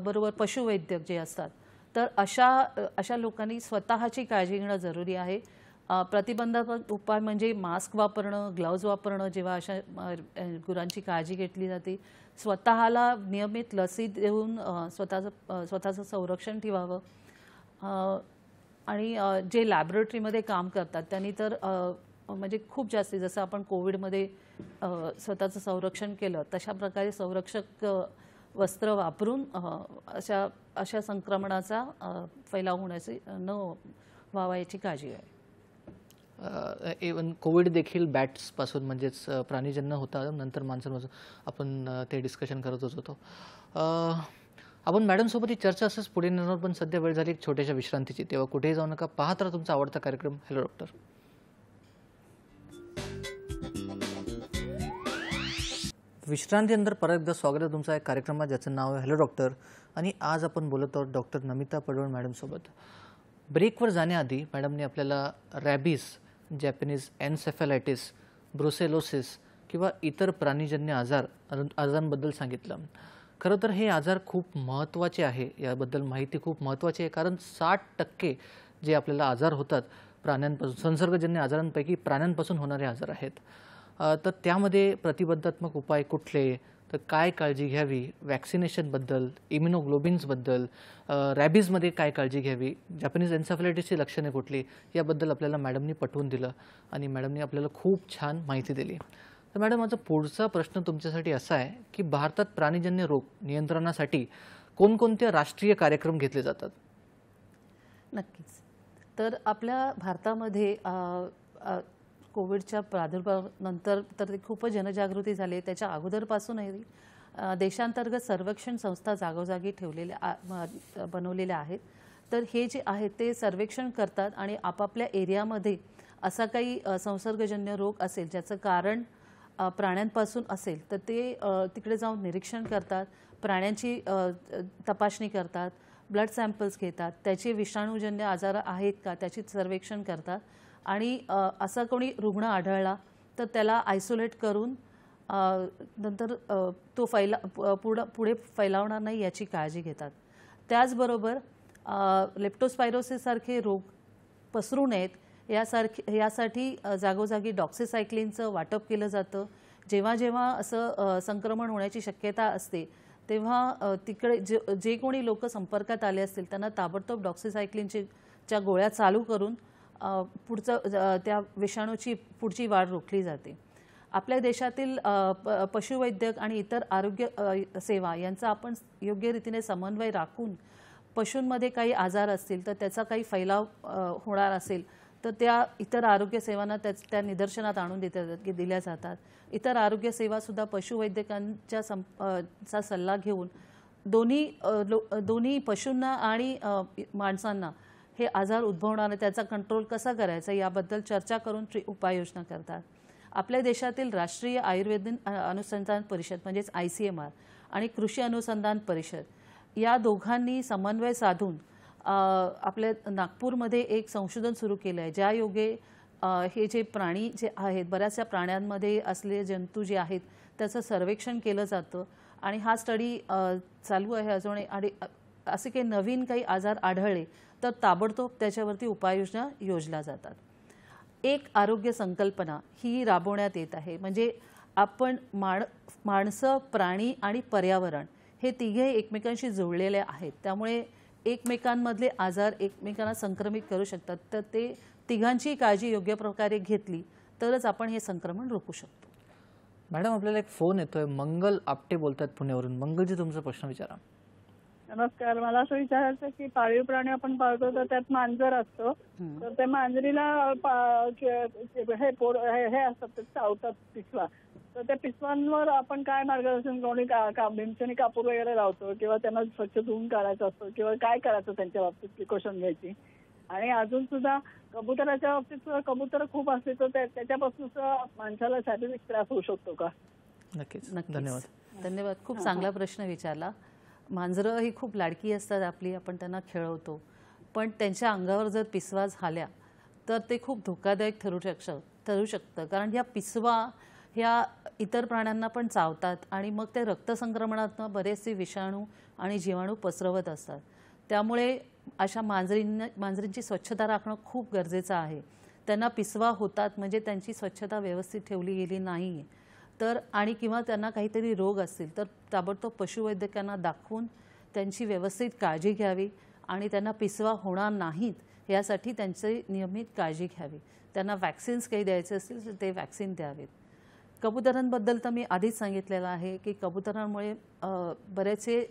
बरोबर पशुवैद्यक जे असतात, तर अशा लोकांनी स्वतःची काळजी घेणं जरुरी आहे. प्रतिबंधात्मक उपाय म्हणजे मास्क वापरणं, ग्लाव्ज वापरणं जेव्हा अशा गुरांची काळजी घेतली जाते, स्वतःला नियमित लसी देऊन स्वतःचं संरक्षण ठेवावं. आणि जे लॅबोरेटरीमध्ये काम करतात त्यांनी तर म्हणजे खूप जास्ती, जसं आपण कोविडमध्ये स्वतःचं संरक्षण केलं तशा प्रकारे संरक्षक वस्त्र वापरून अशा संक्रमणाचा फैलाव होण्याची न व्हावा याची काळजी आहे. इवन कोविड देखील बॅट्सपासून म्हणजेच प्राणीजन्य होता, नंतर माणसांपासून आपण ते डिस्कशन करतच होतो. आपण मॅडमसोबत ही चर्चा असंच पुढे नेणार, पण सध्या वेळ झाली एक छोट्याशा विश्रांतीची. तेव्हा कुठेही जाऊ नका, पाहत राहा तुमचा आवडता कार्यक्रम हॅलो डॉक्टर. विश्रांतीनंतर परत एकदा स्वागत आहे तुमचा एक कार्यक्रमात ज्याचं नाव आहे हॅलो डॉक्टर. आणि आज आपण बोलत आहोत डॉक्टर नमिता पडवळ मॅडमसोबत. ब्रेकवर जाण्याआधी मॅडमने आपल्याला रॅबीज, जॅपनीज एन्सेफॅलायटिस, ब्रुसेलोसिस किंवा इतर प्राणीजन्य आजारांबद्दल सांगितलं. खरं तर हे आजार खूप महत्त्वाचे आहे, याबद्दल माहिती खूप महत्त्वाची आहे, कारण 60% जे आपल्याला आजार होतात प्राण्यांपासून, संसर्गजन्य आजारांपैकी प्राण्यांपासून होणारे आजार आहेत. तर त्यामध्ये प्रतिबंधात्मक उपाय कुठले, तर काय काळजी घ्यावी, वॅक्सिनेशनबद्दल, इम्युनोग्लोबिन्सबद्दल, रॅबीजमध्ये काय काळजी घ्यावी, जॅपनीज एन्सेफॅलायटिसची लक्षणे कुठली, याबद्दल आपल्याला मॅडमनी पटवून दिलं आणि मॅडमनी आपल्याला खूप छान माहिती दिली. तर मॅडम, माझा पुढचा प्रश्न तुमच्यासाठी असा आहे की भारतात प्राणीजन्य रोग नियंत्रणासाठी कोणकोणते राष्ट्रीय कार्यक्रम घेतले जातात? नक्कीच. तर आपल्या भारतामध्ये कोविडच्या प्रादुर्भावानंतर तर खूपच जनजागृती झाली. त्याच्या अगोदरपासूनही देशांतर्गत सर्वेक्षण संस्था जागोजागी बनवलेल्या आहेत. तर हे जे आहेत ते सर्वेक्षण करतात आणि आपापल्या एरियामध्ये असा काही संसर्गजन्य रोग असेल ज्याचं कारण प्राण्यांपासून असेल तर ते तिकडे जाऊन निरीक्षण करतात, प्राण्यांची तपासणी करतात, ब्लड सॅम्पल्स घेतात, त्याचे विषाणूजन्य आजार आहेत का त्याची सर्वेक्षण करतात आणि असा कोणी रुग्ण आढळला तर त्याला आयसोलेट करून नंतर तो पुढे फैलावणार नाही याची काळजी घेतात. त्याचबरोबर लेप्टोस्पायरोसिससारखे रोग पसरू नयेत यासाठी जागोजागी डॉक्सिसायक्लिनचं वाटप केलं जातं. जेव्हा जेव्हा असं संक्रमण होण्याची शक्यता असते तेव्हा तिकडे जे कोणी लोक संपर्कात आले असतील त्यांना ताबडतोब डॉक्सिसायक्लिनच्या गोळ्या चालू करून त्या विषाणूची पुढची वाढ रोखली जाते. आपल्या देशातील पशुवैद्यक आणि इतर आरोग्य सेवा यांचा आपण योग्य रीतीने समन्वय राखून पशूंमध्ये काही आजार असतील तर त्याचा काही फैलाव होणार असेल तर त्या इतर आरोग्य सेवांना त्या निदर्शनात आणून दिल्या जातात. इतर आरोग्य सेवासुद्धा पशुवैद्यकांचा सल्ला घेऊन दोन्ही पशूंना आणि माणसांना हे आजार उद्भवणार आणि त्याचा कंट्रोल कसा करायचा याबद्दल चर्चा करून उपाययोजना करतात. आपल्या देशातील राष्ट्रीय आयुर्वेद अनुसंधान परिषद म्हणजेच ICMR आणि कृषी अनुसंधान परिषद या दोघांनी समन्वय साधून आपल्या नागपूरमध्ये एक संशोधन सुरू केलं आहे ज्या योगे हे जे प्राणी जे आहेत बऱ्याचशा प्राण्यांमध्ये असलेले जंतू जे आहेत त्याचं सर्वेक्षण केलं जातं आणि हा स्टडी चालू आहे अजून. आणि असे काही नवीन काही आजार आढळले तर ताबडतोब त्याच्यावरती उपाययोजना योजल्या जातात. एक आरोग्य संकल्पना ही राबवण्यात येत आहे म्हणजे आपण माणसं, प्राणी आणि पर्यावरण हे तिघे एकमेकांशी जोडलेले आहेत. त्यामुळे एकमेकांमधले आजार एकमेकांना संक्रमित करू शकतात. तर ते तिघांची काळजी योग्य प्रकारे घेतली तरच आपण हे संक्रमण रोखू शकतो. मॅडम, आपल्याला एक फोन येतोय. मंगल आपटे बोलतात पुण्यावरून. मंगलजी, तुमचा प्रश्न विचारा. नमस्कार. मला असं विचारायचं की पाळीव प्राणी आपण पाळतो तर त्यात मांजर असतो तर त्या मांजरीला हे असतात ते चावतात पिसवा, तर त्या पिसवांवर आपण काय मार्गदर्शन कोणी भीमसेनी कापूर वगैरे लावतो किंवा त्यांना स्वच्छ धुवून काढायचं असतं किंवा काय करायचं त्यांच्या बाबतीत प्रिकॉशन घ्यायची आणि अजून सुद्धा कबुतराच्या बाबतीत कबुतर खूप असले तर त्याच्यापासून सुद्धा माणसाला शारीरिक त्रास होऊ शकतो का? नक्कीच. नक्कीच. धन्यवाद. धन्यवाद. खूप चांगला प्रश्न विचारला. मांजरं ही खूप लाडकी असतात आपली, आपण त्यांना खेळवतो, पण त्यांच्या अंगावर जर पिसवा झाल्या तर ते खूप धोकादायक ठरू शकतं. कारण ह्या पिसवा ह्या इतर प्राण्यांना पण चावतात आणि मग ते रक्तसंक्रमणातून बरेचसे विषाणू आणि जीवाणू पसरवत असतात. त्यामुळे अशा मांजरींची स्वच्छता राखणं खूप गरजेचं आहे. त्यांना पिसवा होतात म्हणजे त्यांची स्वच्छता व्यवस्थित ठेवली गेली नाही तर आणि किंवा त्यांना काहीतरी रोग असतील तर ताबडतोब पशुवैद्यकांना दाखवून त्यांची व्यवस्थित काळजी घ्यावी आणि त्यांना पिसवा होणार नाहीत यासाठी त्यांची नियमित काळजी घ्यावी. त्यांना वॅक्सिन्स काही द्यायचे असतील तर ते वॅक्सिन द्यावेत. कबुतरांबद्दल तर मी आधीच सांगितलेलं आहे की कबुतरांमुळे बरेचसे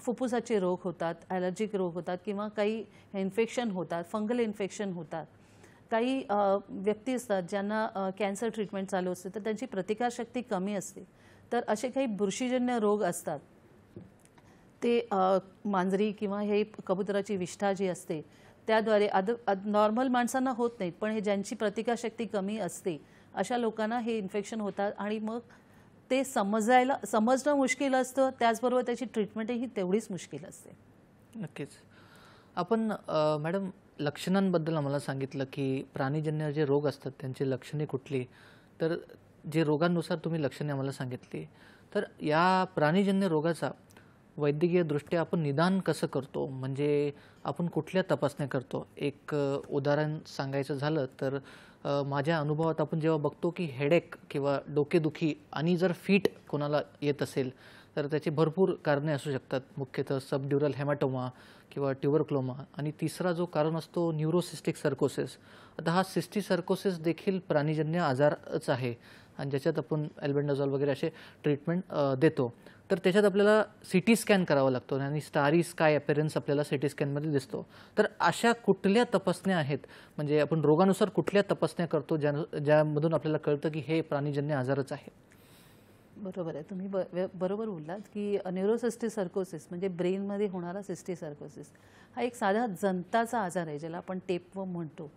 फुफ्फुसाचे रोग होतात, ॲलर्जिक रोग होतात किंवा काही इन्फेक्शन होतात, फंगल इन्फेक्शन होतात. काही व्यक्ती असतात ज्यांना कॅन्सर ट्रीटमेंट चालू असते तर त्यांची प्रतिकारशक्ती कमी असते, तर असे काही बुरशीजन्य रोग असतात ते मांजरी किंवा हे कबुतराची विष्ठा जी असते त्याद्वारे नॉर्मल माणसांना होत नाहीत, पण हे ज्यांची प्रतिकारशक्ती कमी असते अशा लोकांना हे इन्फेक्शन होतात आणि मग ते समजणं मुश्किल असतं, त्याचबरोबर त्याची ट्रीटमेंटही तेवढीच मुश्किल असते. नक्कीच. आपण मॅडम लक्षणांबद्दल आम्हाला सांगितलं की प्राणीजन्य जे रोग असतात त्यांची लक्षणे कुठली, तर जे रोगांनुसार तुम्ही लक्षणे आम्हाला सांगितली, तर या प्राणीजन्य रोगाचा वैद्यकीय दृष्ट्या आपण निदान कसं करतो, म्हणजे आपण कुठल्या तपासण्या करतो? एक उदाहरण सांगायचं झालं तर माझ्या अनुभवात आपण जेव्हा बघतो की हेडेक किंवा डोकेदुखी आणि जर फीट कोणाला येत असेल तर त्याची भरपूर कारणे असू शकतात, मुख्यतः सबड्युरल हेमॅटोमा किंवा ट्युबरक्लोमा, आणि तिसरा जो कारण असतो न्यूरोसिस्टिक सर्कोसिस. आता हा सिस्टिक सर्कोसिस देखील प्राणीजन्य आजारच आहे आणि ज्याच्यात आपण अल्बेंडाझॉल वगैरे असे ट्रीटमेंट देतो. तर त्याच्यात आपल्याला CT स्कॅन करावा लागतो आणि स्टारी स्काय अपीअरन्स आपल्याला CT स्कॅनमध्ये दिसतो. तर अशा कुठल्या तपासण्या आहेत, म्हणजे आपण रोगानुसार कुठल्या तपासण्या करतो ज्यामधून आपल्याला कळतं की हे प्राणीजन्य आजारच आहे? बरोबर आहे, तुम्ही बरोबर बोललात की न्यूरोसिस्टिक सर्कोसिस म्हणजे ब्रेनमध्ये होणारा सिस्टिक सर्कोसिस हा एक साधा जंताचा आजार आहे ज्याला आपण टेपवर्म म्हणतो.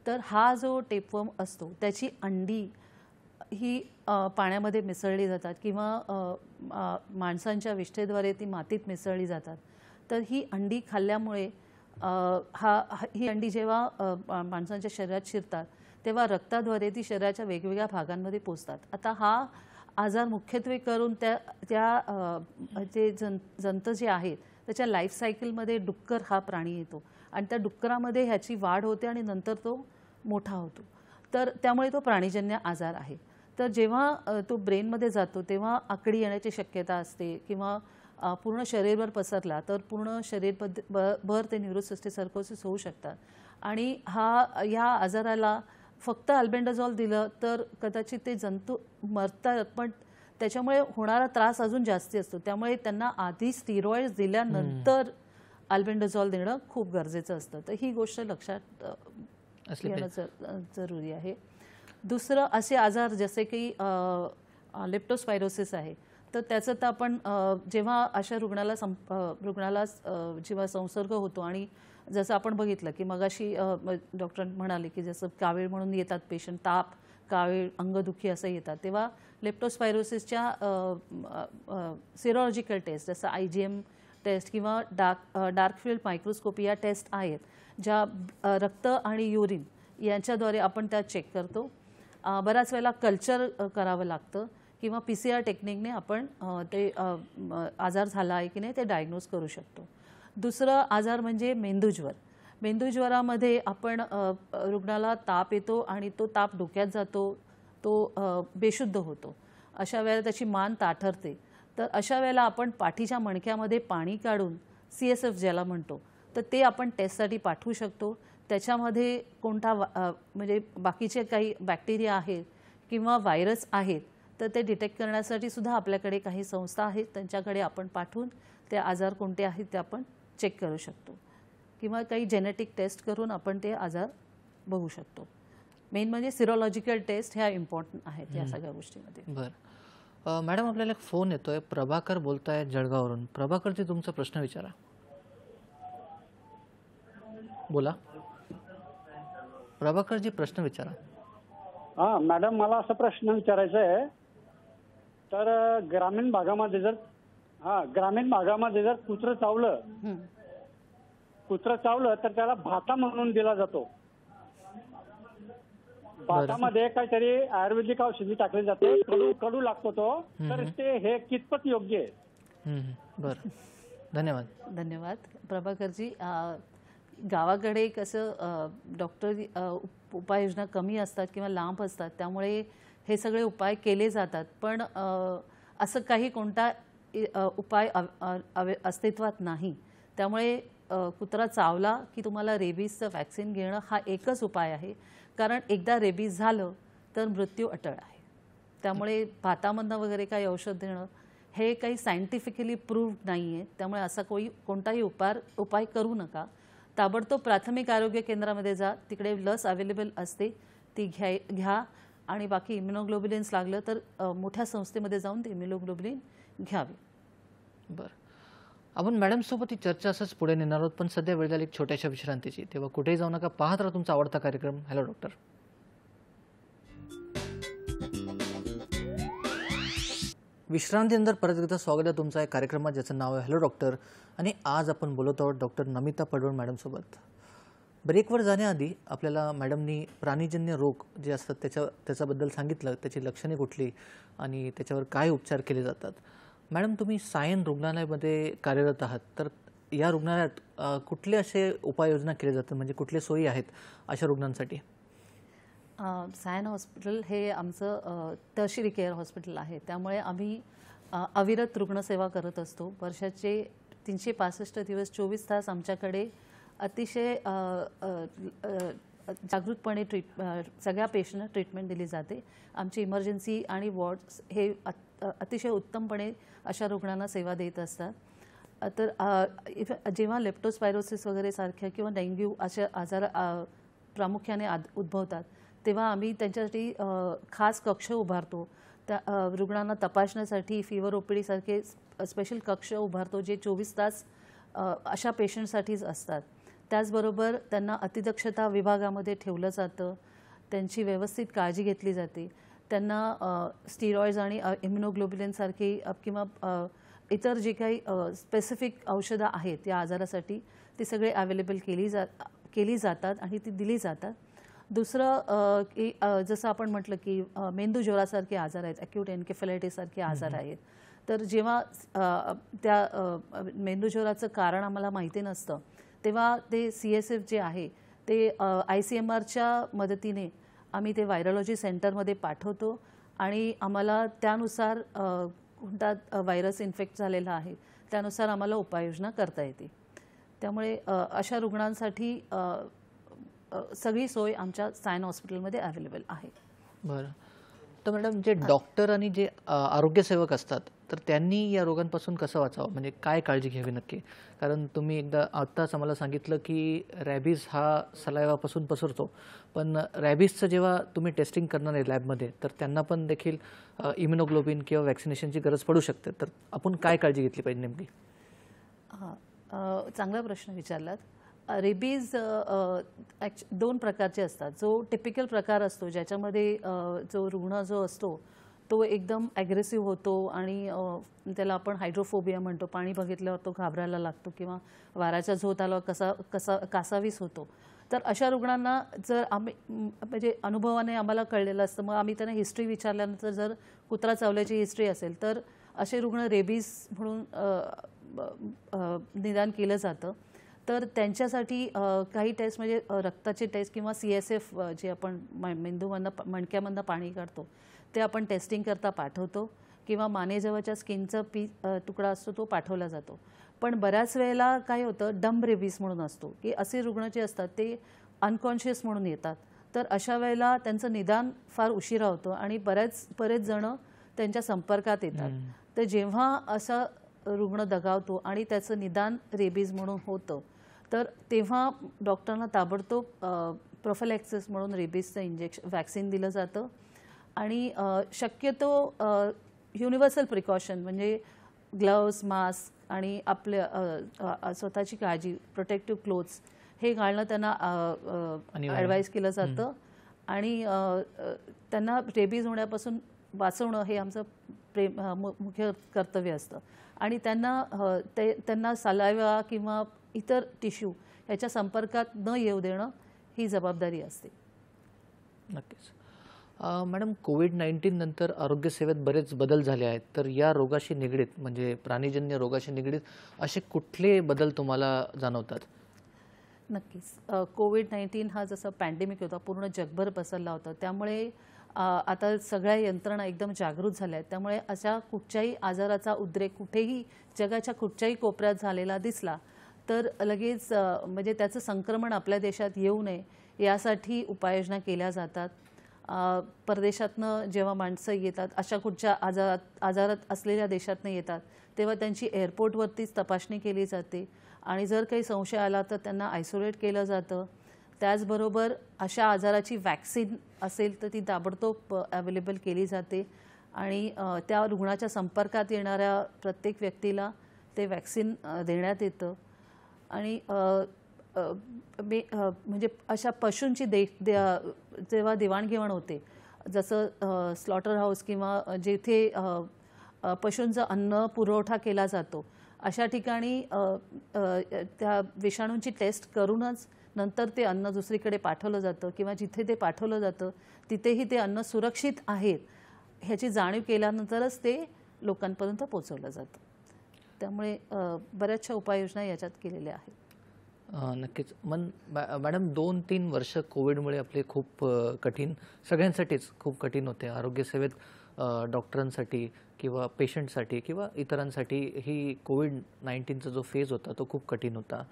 तर हा जो टेपवर्म असतो त्याची अंडी ही पाण्यामध्ये मिसळली जातात किंवा माणसांच्या ती मातीत मिसळली जातात. तर ही अंडी खाल्ल्यामुळे ही अंडी जेव्हा माणसांच्या शरीरात शिरतात तेव्हा रक्ताद्वारे ती शरीराच्या वेगवेगळ्या भागांमध्ये पोचतात. आता हा आजार मुख्यत्वे करून जे जंत जे आहेत त्याच्या लाईफ सायकलमध्ये डुक्कर हा प्राणी येतो आणि त्या डुक्करामध्ये ह्याची वाढ होते आणि नंतर तो मोठा होतो. तर त्यामुळे तो प्राणीजन्य आजार आहे. तर जेव्हा तो ब्रेनमध्ये जातो तेव्हा आकडी येण्याची शक्यता असते किंवा पूर्ण शरीरभर पसरला तर पूर्ण शरीरभर ते न्यूरोसिस्टिक सर्कोसिस होऊ शकतात. आणि ह्या आजाराला फक्त अल्बेंडाझॉल दिलं तर कदाचित ते जंतू मरतात, पण त्याच्यामुळे होणारा त्रास अजून जास्ती असतो. त्यामुळे त्यांना आधी स्टिरॉइड्स दिल्यानंतर अल्बेंडाझॉल देणं खूप गरजेचं असतं. तर ही गोष्ट लक्षात घेणं जरुरी आहे. दुसरं असे आजार जसे की लेप्टोस्पायरोसिस आहे, तर त्याचं तर आपण जेव्हा अशा रुग्णाला जेव्हा संसर्ग होतो आणि जसं आपण बघितलं की मगाशी डॉक्टर म्हणाले की जसं कावीळ म्हणून येतात पेशंट, ताप, कावीळ, अंगदुखी असं येतात, तेव्हा लेप्टोस्पायरोसिसच्या सिरोलॉजिकल टेस्ट जसं IgM टेस्ट किंवा डार्क फील्ड मायक्रोस्कोपी या टेस्ट आहेत ज्या रक्त आणि युरिन यांच्याद्वारे आपण त्या चेक करतो. बऱ्याच वेळेला कल्चर करावं लागतं किंवा PCR टेक्निकने आपण ते आजार झाला आहे की नाही ते डायग्नोज करू शकतो. दुसरं आजार म्हणजे मेंदूज्वर. मेंदूज्वरामध्ये आपण रुग्णाला ताप येतो आणि तो ताप डोक्यात जातो, तो बेशुद्ध होतो. अशा वेळेला त्याची मान ताठरते. तर अशा वेळेला आपण पाठीच्या मणक्यामध्ये पाणी काढून CSF ज्याला म्हणतो तर ते आपण टेस्टसाठी पाठवू शकतो. त्याच्यामध्ये कोणता म्हणजे बाकीचे काही बॅक्टेरिया आहेत किंवा व्हायरस आहेत तर ते डिटेक्ट करण्यासाठी सुद्धा आपल्याकडे काही संस्था आहेत, त्यांच्याकडे आपण पाठवून ते आजार कोणते आहेत ते आपण चेक करू शकतो किंवा काही जेनेटिक टेस्ट करून आपण ते आजार बघू शकतो. मेन म्हणजे सिरोलॉजिकल टेस्ट ह्या इम्पॉर्टंट आहेत या सगळ्या गोष्टीमध्ये. बरं मॅडम, आपल्याला एक फोन येतोय, प्रभाकर बोलताय जळगाववरून. प्रभाकरजी तुमचा प्रश्न विचारा. बोला प्रभाकरजी, प्रश्न विचारा. हा मॅडम, मला असा प्रश्न विचारायचा आहे. तर ग्रामीण भागामध्ये जर कुत्रं चावलं तर त्याला भाता म्हणून दिला जातो. भातामध्ये काहीतरी आयुर्वेदिक औषधी टाकली जाते, कडू लागतो तो. तर ते हे कितपत योग्य आहे? बरं, धन्यवाद. प्रभाकरजी, गावाकडे कसं डॉक्टर उपाययोजना कमी असतात किंवा लांब असतात, त्यामुळे हे सगळे उपाय केले जातात. पण असं काही कोणता उपाय अस्तित्वात नाही. त्यामुळे कुत्रा चावला की तुम्हाला रेबीजचं वॅक्सिन घेणं हा एकच उपाय आहे. कारण एकदा रेबीज झालं तर मृत्यू अटळ आहे. त्यामुळे भातामधनं वगैरे काही औषध देणं हे काही सायंटिफिकली प्रूव्ड नाही आहे. त्यामुळे असा कोणताही उपाय करू नका. ताबडतोब प्राथमिक आरोग्य केंद्रामध्ये जा, तिकडे लस अवेलेबल असते, ती घ्या. आणि बाकी इम्युनोग्लोब्युलिन्स लागलं तर मोठ्या संस्थेमध्ये जाऊन ते इम्युनोग्लोब्युलिन घ्यावे. बरं, आपण मॅडमसोबत ही चर्चा असंच पुढे नेणार आहोत. पण सध्या वेळ झाली एक छोट्याशा विश्रांतीची, तेव्हा कुठेही जाऊ नका, पाहत राहा तुमचा आवडता कार्यक्रम हॅलो डॉक्टर. विश्रांतीनंतर परत एकदा स्वागत आहे तुमचा एक कार्यक्रमात ज्याचं नाव आहे हॅलो डॉक्टर. आणि आज आपण बोलत आहोत डॉक्टर नमिता पडवळ मॅडमसोबत. ब्रेकवर जाण्याआधी आपल्याला मॅडमनी प्राणीजन्य रोग जे असतात त्याच्याबद्दल सांगितलं, त्याची लक्षणे कुठली आणि त्याच्यावर काय उपचार केले जातात. मॅडम, तुम्ही सायन रुग्णालयामध्ये कार्यरत आहात, तर या रुग्णालयात कुठले असे उपाययोजना केले जातात, म्हणजे कुठले सोयी आहेत अशा रुग्णांसाठी? सायन हॉस्पिटल हे आमचं टर्शियरी केअर हॉस्पिटल आहे. त्यामुळे आम्ही अविरत रुग्णसेवा करत असतो. वर्षाचे 365 दिवस 24 तास आमच्याकडे अतिशय जागृतपणे सगळ्या पेशंटना ट्रीटमेंट दिली जाते. आमची इमर्जन्सी आणि वॉर्ड्स हे अतिशय उत्तमपणे अशा रुग्णांना सेवा देत असतात. तर जेव्हा लेप्टोस्पायरोसिस वगैरे सारख्या किंवा डेंग्यू अशा आजार प्रामुख्याने उद्भवतात, तेव्हा आम्ही त्यांच्यासाठी खास कक्ष उभारतो. त्या रुग्णांना तपासण्यासाठी फीवर ओपीडी सारखे स्पेशल कक्ष उभारतो, जे 24 तास अशा पेशंटसाठीच असतात. त्याचबरोबर त्यांना अतिदक्षता विभागामध्ये ठेवलं जातं, त्यांची व्यवस्थित काळजी घेतली जाते. त्यांना स्टिरॉइड्स आणि इम्युनोग्लोब्युलिनसारखी किंवा इतर जे काही स्पेसिफिक औषधं आहेत या आजारासाठी, ती सगळे अवेलेबल केली जातात आणि ती दिली जातात. दुसरं की जसं आपण म्हटलं की मेंदूज्वरासारखे आजार आहेत, ॲक्यूट एन्केफेलायटिससारखे आजार आहेत. तर जेव्हा त्या मेंदूज्वराचं कारण आम्हाला माहिती नसतं, तेव्हा ते CSF जे आहे ते ICMRच्या मदतीने आम्ही ते व्हायरॉलॉजी सेंटरमध्ये पाठवतो आणि आम्हाला त्यानुसार कोणता व्हायरस इन्फेक्ट झालेला आहे त्यानुसार आम्हाला उपाययोजना करता येते. त्यामुळे अशा रुग्णांसाठी सगळी सोय आमच्या सायन हॉस्पिटलमध्ये अवेलेबल आहे. बरं, तर मॅडम, जे डॉक्टर आणि जे आरोग्यसेवक असतात, तर त्यांनी या रोगांपासून कसं वाचावं, म्हणजे काय काळजी घ्यावी नक्की? कारण तुम्ही एकदा आत्ताच आम्हाला सांगितलं की रॅबीज हा सलायवापासून पसरतो, पण रॅबीजचं जेव्हा तुम्ही टेस्टिंग करणार आहे लॅबमध्ये, तर त्यांना पण देखील इम्युनोग्लोबिन किंवा वॅक्सिनेशनची गरज पडू शकते. तर आपण काय काळजी घेतली पाहिजे नेमकी? चांगला प्रश्न विचारलात. रेबीज दोन प्रकारचे असतात. जो टिपिकल प्रकार असतो, ज्याच्यामध्ये जो रुग्ण जो असतो तो एकदम ॲग्रेसिव्ह होतो आणि त्याला आपण हायड्रोफोबिया म्हणतो, पाणी बघितल्यावर तो घाबरायला लागतो किंवा वाऱ्याचा झोत आल्यावर कासावीस होतो. तर अशा रुग्णांना जर आम्ही म्हणजे अनुभवाने आम्हाला कळलेलं असतं, मग आम्ही त्यांना हिस्ट्री विचारल्यानंतर जर कुत्रा चावल्याची हिस्ट्री असेल तर असे रुग्ण रेबीज म्हणून निदान केलं जातं. तर त्यांच्यासाठी काही टेस्ट म्हणजे रक्ताचे टेस्ट किंवा CSF जे आपण मेंदूमधनं मणक्यामधनं पाणी काढतो ते आपण टेस्टिंग करता पाठवतो किंवा मानेजवळच्या स्किनचा तुकडा असतो तो पाठवला जातो. पण बऱ्याच वेळेला काय होतं, डंब रेबीज म्हणून असतो की असे रुग्ण जे असतात ते अनकॉन्शियस म्हणून येतात. तर अशा वेळेला त्यांचं निदान फार उशिरा होतं आणि बरेच जण त्यांच्या संपर्कात येतात. तर जेव्हा असा रुग्ण दगावतो आणि त्याचं निदान रेबीज म्हणून होतं, तर तेव्हा डॉक्टरना ताबडतोब प्रोफिलॅक्सिस म्हणून रेबीजचं वॅक्सिन दिलं जातं. आणि शक्यतो युनिव्हर्सल प्रिकॉशन म्हणजे ग्लव्स, मास्क आणि आपल्या स्वतःची काळजी, प्रोटेक्टिव्ह क्लोथ्स हे घालणं त्यांना ॲडवाईज केलं जातं आणि त्यांना रेबीज होण्यापासून वाचवणं हे आमचं मुख्य कर्तव्य असतं आणि त्यांना सलाइवा किंवा इतर टिश्यू याच्या संपर्कात न येऊ देणं ही जबाबदारी असते. नक्कीच. मॅडम, कोविड-19 नंतर आरोग्यसेवेत बरेच बदल झाले आहेत, तर या रोगाशी निगडीत म्हणजे प्राणीजन्य रोगाशी निगडीत असे कुठले बदल तुम्हाला जाणवतात? नक्कीच. कोविड-19 हा जसा पॅन्डेमिक होता, पूर्ण जगभर पसरला होता, त्यामुळे आता सगळ्या यंत्रणा एकदम जागृत झाल्या आहेत. त्यामुळे अशा कुठच्याही आजाराचा उद्रेक कुठेही जगाच्या कुठच्याही कोपऱ्यात झालेला दिसला तर लगेच म्हणजे त्याचं संक्रमण आपल्या देशात येऊ नये यासाठी उपाययोजना केल्या जातात. परदेशातनं जेव्हा माणसं येतात, अशा कुठच्या आजारात असलेल्या देशातनं येतात, तेव्हा त्यांची एअरपोर्टवरतीच तपासणी केली जाते आणि जर काही संशय आला तर त्यांना आयसोलेट केलं जातं. त्याचबरोबर अशा आजाराची वॅक्सिन असेल तर ती ताबडतोब अवेलेबल केली जाते आणि त्या रुग्णाच्या संपर्कात येणाऱ्या प्रत्येक व्यक्तीला ते वॅक्सिन देण्यात येतं आणि म्हणजे अशा पशूंची जेव्हा देवाणघेवाण होते, जसं स्लॉटर हाऊस किंवा जेथे पशूंचा अन्न पुरवठा केला जातो, अशा ठिकाणी त्या विषाणूंची टेस्ट करूनच नंतर ते अन्न दुसरीकडे पाठवलं जातं किंवा जिथे ते पाठवलं जातं तिथेही ते अन्न सुरक्षित आहेत ह्याची जाणीव केल्यानंतरच ते लोकांपर्यंत पोहोचवलं जातं. त्यामुळे बऱ्याचशा उपाययोजना याच्यात केलेल्या आहेत. नक्कीच. मॅडम, 2-3 वर्ष कोविडमुळे आपले खूप कठीण, सगळ्यांसाठीच खूप कठीण होते. आरोग्यसेवेत डॉक्टरांसाठी किंवा पेशंटसाठी किंवा इतरांसाठी ही कोविड-19चा जो फेज होता तो खूप कठीण होता.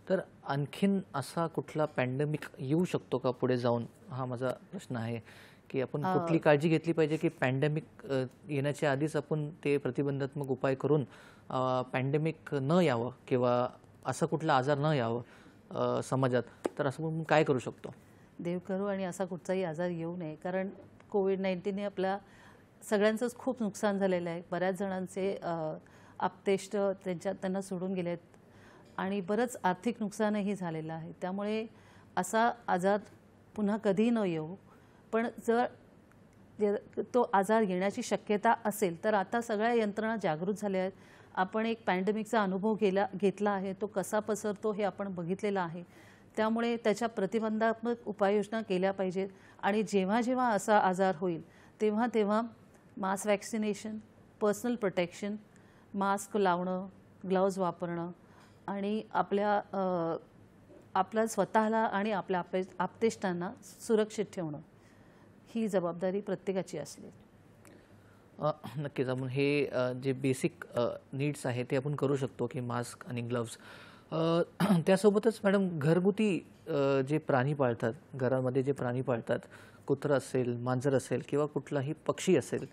तर आणखीन असा कुठला पॅन्डेमिक येऊ शकतो का पुढे जाऊन, हा माझा प्रश्न आहे की आपण कुठली काळजी घेतली पाहिजे की पॅन्डेमिक येण्याच्या आधीच आपण ते प्रतिबंधात्मक उपाय करून पॅन्डेमिक न यावं किंवा असं कुठला आजार न यावं समाजात, तर असं म्हणून काय करू शकतो? देव करू आणि असा कुठचाही आजार येऊ नये, कारण कोविड-19ने आपल्या सगळ्यांचंच खूप नुकसान झालेलं आहे. बऱ्याच जणांचे आप्तेष्ट त्यांना सोडून गेलेत आणि बरंच आर्थिक नुकसानही झालेलं आहे. त्यामुळे असा आजार पुन्हा कधीही न येऊ, पण जर तो आजार येण्याची शक्यता असेल तर आता सगळ्या यंत्रणा जागृत झाल्या आहेत. आपण एक पॅन्डेमिकचा अनुभव घेतला आहे, तो कसा पसरतो हे आपण बघितलेलं आहे. त्यामुळे त्याच्या प्रतिबंधात्मक उपाययोजना केल्या पाहिजेत आणि जेव्हा जेव्हा असा आजार होईल तेव्हा तेव्हा मास वॅक्सिनेशन, पर्सनल प्रोटेक्शन, मास्क लावणं, ग्लव्ज वापरणं आणि आपल्या स्वतःला आणि आपल्या आप्तेष्टांना सुरक्षित ठेवणं ही जबाबदारी प्रत्येकाची असली. नक्कीच. आपण हे जे बेसिक नीड्स आहे ते आपण करू शकतो की मास्क आणि ग्लव्ज. त्यासोबतच मॅडम, घरगुती जे प्राणी पाळतात, घरामध्ये जे प्राणी पाळतात, कुत्रा असेल, मांजर असेल किंवा कुठलाही पक्षी असेल,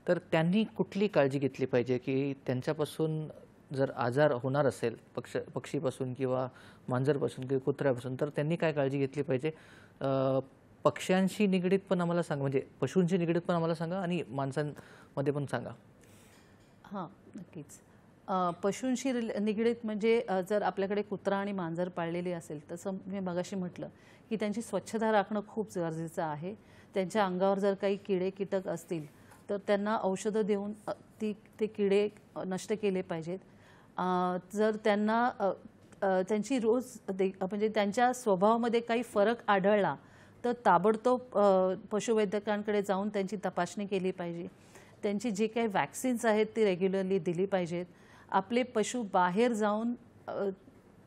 तर त्यांनी कुठली काळजी घेतली पाहिजे की त्यांच्यापासून जर आजार होणार असेल पक्षीपासून किंवा मांजरपासून किंवा कुत्र्यापासून, तर त्यांनी काय काळजी घेतली पाहिजे? पक्ष्यांशी निगडीत पण आम्हाला सांगा, म्हणजे पशूंशी निगडीत पण आम्हाला सांगा आणि माणसांमध्ये पण सांगा. हां, नक्कीच. पशूंशी निगडीत म्हणजे जर आपल्याकडे कुत्रा आणि मांजर पाळलेली असेल, तसं मी मगाशी म्हटलं की त्यांची स्वच्छता राखणं खूप गरजेचं आहे. त्यांच्या अंगावर जर काही किडे कीटक असतील तर त्यांना औषधं देऊन ते किडे नष्ट केले पाहिजेत. जर त्यांना त्यांची रोज म्हणजे त्यांच्या स्वभावामध्ये काही फरक आढळला तर ताबडतोब पशुवैद्यकांकडे जाऊन त्यांची तपासणी केली पाहिजे. त्यांची जे काही वॅक्सिन्स आहेत ती रेग्युलरली दिली पाहिजेत. आपले पशु बाहेर जाऊन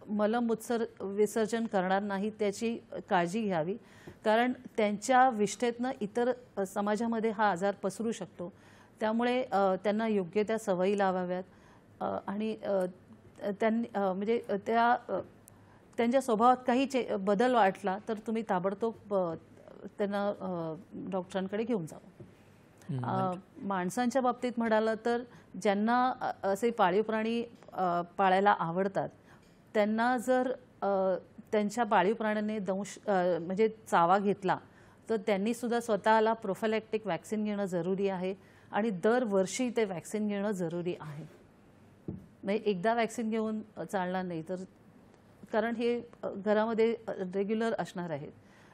मलमूत्र विसर्जन करणार नाही त्याची काळजी घ्यावी, कारण त्यांच्या विष्ठेतनं इतर समाजामध्ये हा आजार पसरू शकतो. त्यामुळे त्यांना योग्य त्या सवयी लावाव्यात आणि त्यांनी म्हणजे त्यांच्या स्वभावात काही बदल वाटला तर तुम्ही ताबडतोब त्यांना डॉक्टरांकडे घेऊन जावं. माणसांच्या बाबतीत म्हणालं तर ज्यांना असे पाळीव प्राणी पाळायला आवडतात त्यांना जर त्यांच्या पाळीव प्राण्याने म्हणजे चावा घेतला तर त्यांनी सुद्धा स्वतःला प्रोफिलॅक्टिक वॅक्सिन घेणं जरुरी आहे आणि दरवर्षी ते वॅक्सिन घेणं जरुरी आहे. म्हणजे एकदा वॅक्सिन घेऊन चालणार नाही, तर कारण हे घरामध्ये रेग्युलर असणार आहेत,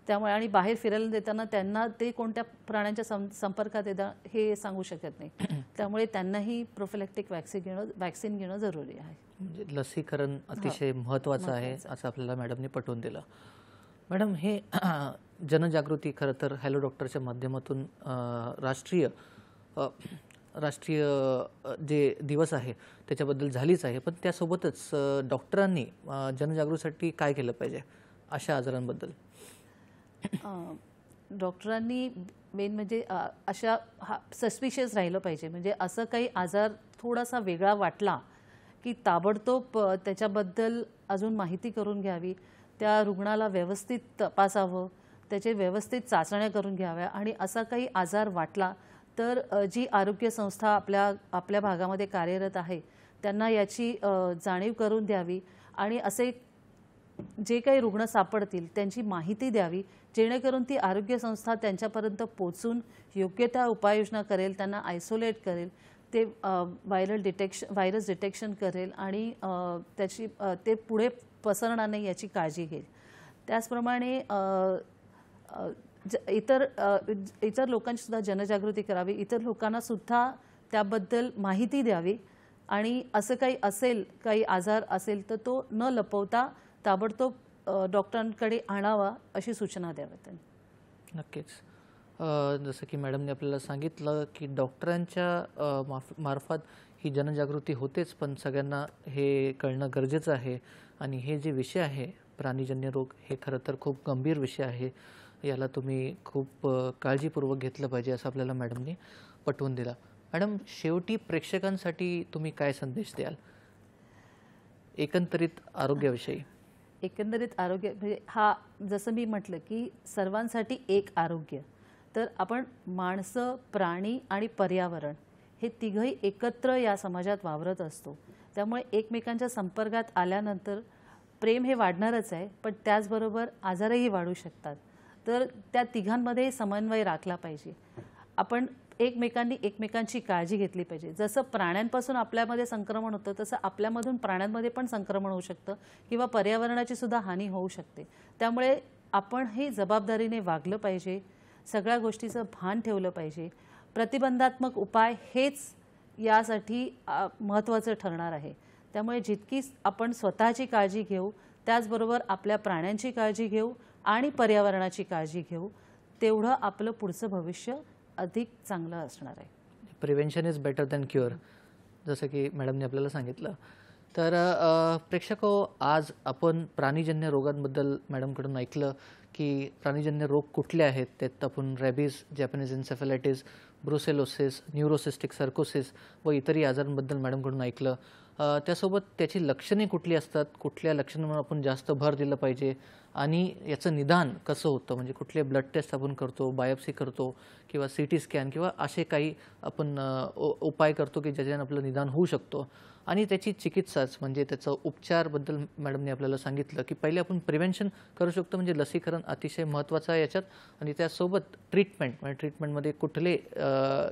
त्यामुळे आणि बाहेर फिरायला देताना त्यांना ते कोणत्या प्राण्यांच्या संपर्कात येतात हे सांगू शकत नाही, त्यामुळे त्यांनाही प्रोफिलॅक्टिक वॅक्सिन घेणं जरुरी आहे. म्हणजे लसीकरण अतिशय महत्त्वाचं आहे असं आपल्याला मॅडमने पटवून दिलं. मॅडम, हे जनजागृती खरं तर हॅलो डॉक्टरच्या माध्यमातून राष्ट्रीय जे दिवस आहे त्याच्याबद्दल झालीच आहे, पण त्यासोबतच डॉक्टरांनी जनजागृतीसाठी काय केलं पाहिजे अशा आजारांबद्दल? डॉक्टरांनी मेन म्हणजे अशा सस्पिशियस राहिलं पाहिजे. म्हणजे असं काही आजार थोडासा वेगळा वाटला की ताबडतोब त्याच्याबद्दल अजून माहिती करून घ्यावी, त्या रुग्णाला व्यवस्थित तपासावं, त्याचे व्यवस्थित चाचण्या करून घ्याव्या आणि असा काही आजार वाटला तर जी आरोग्य संस्था आपल्या भागामध्ये कार्यरत आहे त्यांना याची जाणीव करून द्यावी आणि असे जे काही रुग्ण सापडतील त्यांची माहिती द्यावी, जेणेकरून ती आरोग्य संस्था त्यांच्यापर्यंत पोहोचून योग्य त्या उपाययोजना करेल, त्यांना आयसोलेट करेल, ते व्हायरस डिटेक्शन करेल आणि ते पुढे पसरणार नाही याची काळजी घेईल. त्याचप्रमाणे इतर लोकांची सुद्धा जनजागृती करावी, इतर लोकांना सुद्धा त्याबद्दल माहिती द्यावी आणि असं काही आजार असेल तर तो न लपवता ताबडतोब डॉक्टरांकडे आणावा अशी सूचना द्याव्या त्यांनी. नक्कीच. जसं की मॅडमने आपल्याला सांगितलं की डॉक्टरांच्या मार्फत ही जनजागृती होतेच, पण सगळ्यांना हे कळणं गरजेचं आहे. आणि हे जे विषय आहे प्राणीजन्य रोग हे खरं तर खूप गंभीर विषय आहे, याला तुम्ही खूप काळजीपूर्वक घेतलं पाहिजे असं आपल्याला मॅडमनी पटवून दिलं. मॅडम, शेवटी प्रेक्षकांसाठी तुम्ही काय संदेश द्याल एकंदरीत आरोग्याविषयी? एकंदरीत आरोग्य म्हणजे हा जसं मी म्हटलं की सर्वांसाठी एक आरोग्य, तर आपण माणसं, प्राणी आणि पर्यावरण हे तिघही एकत्र या समाजात वावरत असतो. त्यामुळे एकमेकांच्या संपर्कात आल्यानंतर प्रेम हे वाढणारच आहे, पण त्याचबरोबर आजारही वाढू शकतात. तर त्या तिघांमध्ये समन्वय राखला पाहिजे. आपण एकमेकांनी एकमेकांची काळजी घेतली पाहिजे. जसं प्राण्यांपासून आपल्यामध्ये संक्रमण होतं तसं आपल्यामधून प्राण्यांमध्ये पण संक्रमण होऊ शकतं किंवा पर्यावरणाची सुद्धा हानी होऊ शकते. त्यामुळे आपण हे जबाबदारीने वागलं पाहिजे, सगळ्या गोष्टीचं भान ठेवलं पाहिजे. प्रतिबंधात्मक उपाय हेच यासाठी महत्त्वाचं ठरणार आहे. त्यामुळे जितकी आपण स्वतःची काळजी घेऊ, त्याचबरोबर आपल्या प्राण्यांची काळजी घेऊ आणि पर्यावरणाची काळजी घेऊ, तेवढं आपलं पुढचं भविष्य अधिक चांगलं असणार आहे. Prevention is better than cure, जसं की मॅडमने आपल्याला सांगितलं. तर प्रेक्षको, आज आपण प्राणीजन्य रोगांबद्दल मॅडमकडून ऐकलं की प्राणीजन्य रोग कुठले आहेत. त्यात आपण रॅबीज, जॅपनीज एन्सेफॅलायटिस, ब्रुसेलोसिस, न्यूरोसिस्टिक सर्कोसिस व इतरही आजारांबद्दल मॅडमकडून ऐकलं. त्यासोबत त्याची लक्षणे कुठली असतात, कुठल्या लक्षणांवर आपण जास्त भर दिलं पाहिजे आणि याचं निदान कसं होतं, म्हणजे कुठले ब्लड टेस्ट आपण करतो, बायोप्सी करतो किंवा CT स्कॅन किंवा असे काही आपण उपाय करतो की ज्याच्याने आपलं निदान होऊ शकतो. आणि त्याची चिकित्साच म्हणजे त्याचं उपचारबद्दल मॅडमने आपल्याला सांगितलं की पहिले आपण प्रिव्हेन्शन करू शकतो, म्हणजे लसीकरण अतिशय महत्त्वाचं आहे याच्यात. आणि त्यासोबत ट्रीटमेंट, म्हणजे ट्रीटमेंटमध्ये कुठले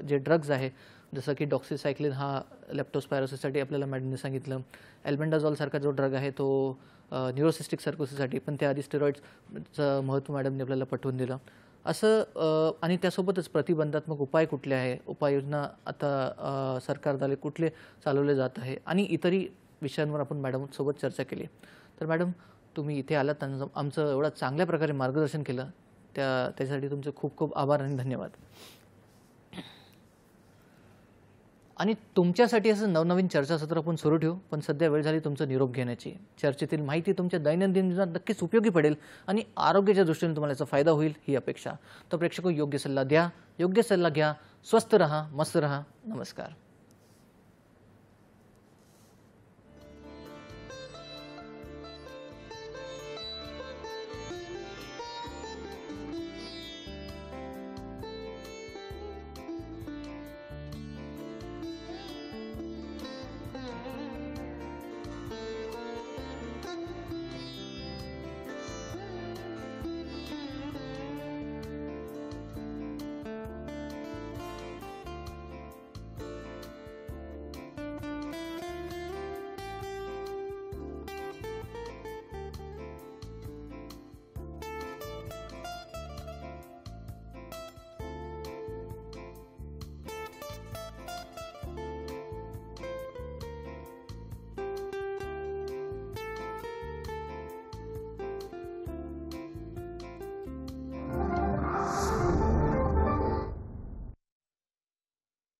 जे ड्रग्ज आहे, जसं की डॉक्सिसायक्लिन हा लेप्टोस्पायरोसिससाठी आपल्याला मॅडमने सांगितलं. अल्बेंडाझॉलसारखा जो ड्रग आहे तो न्यूरोसिस्टिक सर्कोसिससाठी, पण त्याआधी स्टेरॉइड्सचं महत्त्व मॅडमने आपल्याला पटवून दिलं. असं आणि त्यासोबतच प्रतिबंधात्मक उपाय कुठले आहे, उपाययोजना आता सरकारद्वारे कुठले चालवले जात आहे आणि इतरही विषयांवर आपण मॅडमसोबत चर्चा केली. तर मॅडम, तुम्ही इथे आलात आणि आमचं एवढं चांगल्या प्रकारे मार्गदर्शन केलं, त्यासाठी तुमचे खूप खूप आभार आणि धन्यवाद. आणि तुमच्यासाठी असं नवनवीन चर्चासत्र आपण सुरू ठेवू, पण सध्या वेळ झाली तुमचं निरोप घेण्याची. चर्चेतील माहिती तुमच्या दैनंदिन जीवनात नक्कीच उपयोगी पडेल आणि आरोग्याच्या दृष्टीने तुम्हाला याचा फायदा होईल ही अपेक्षा. तर प्रेक्षक, योग्य सल्ला द्या, योग्य सल्ला घ्या, स्वस्थ रहा, मस्त रहा. नमस्कार.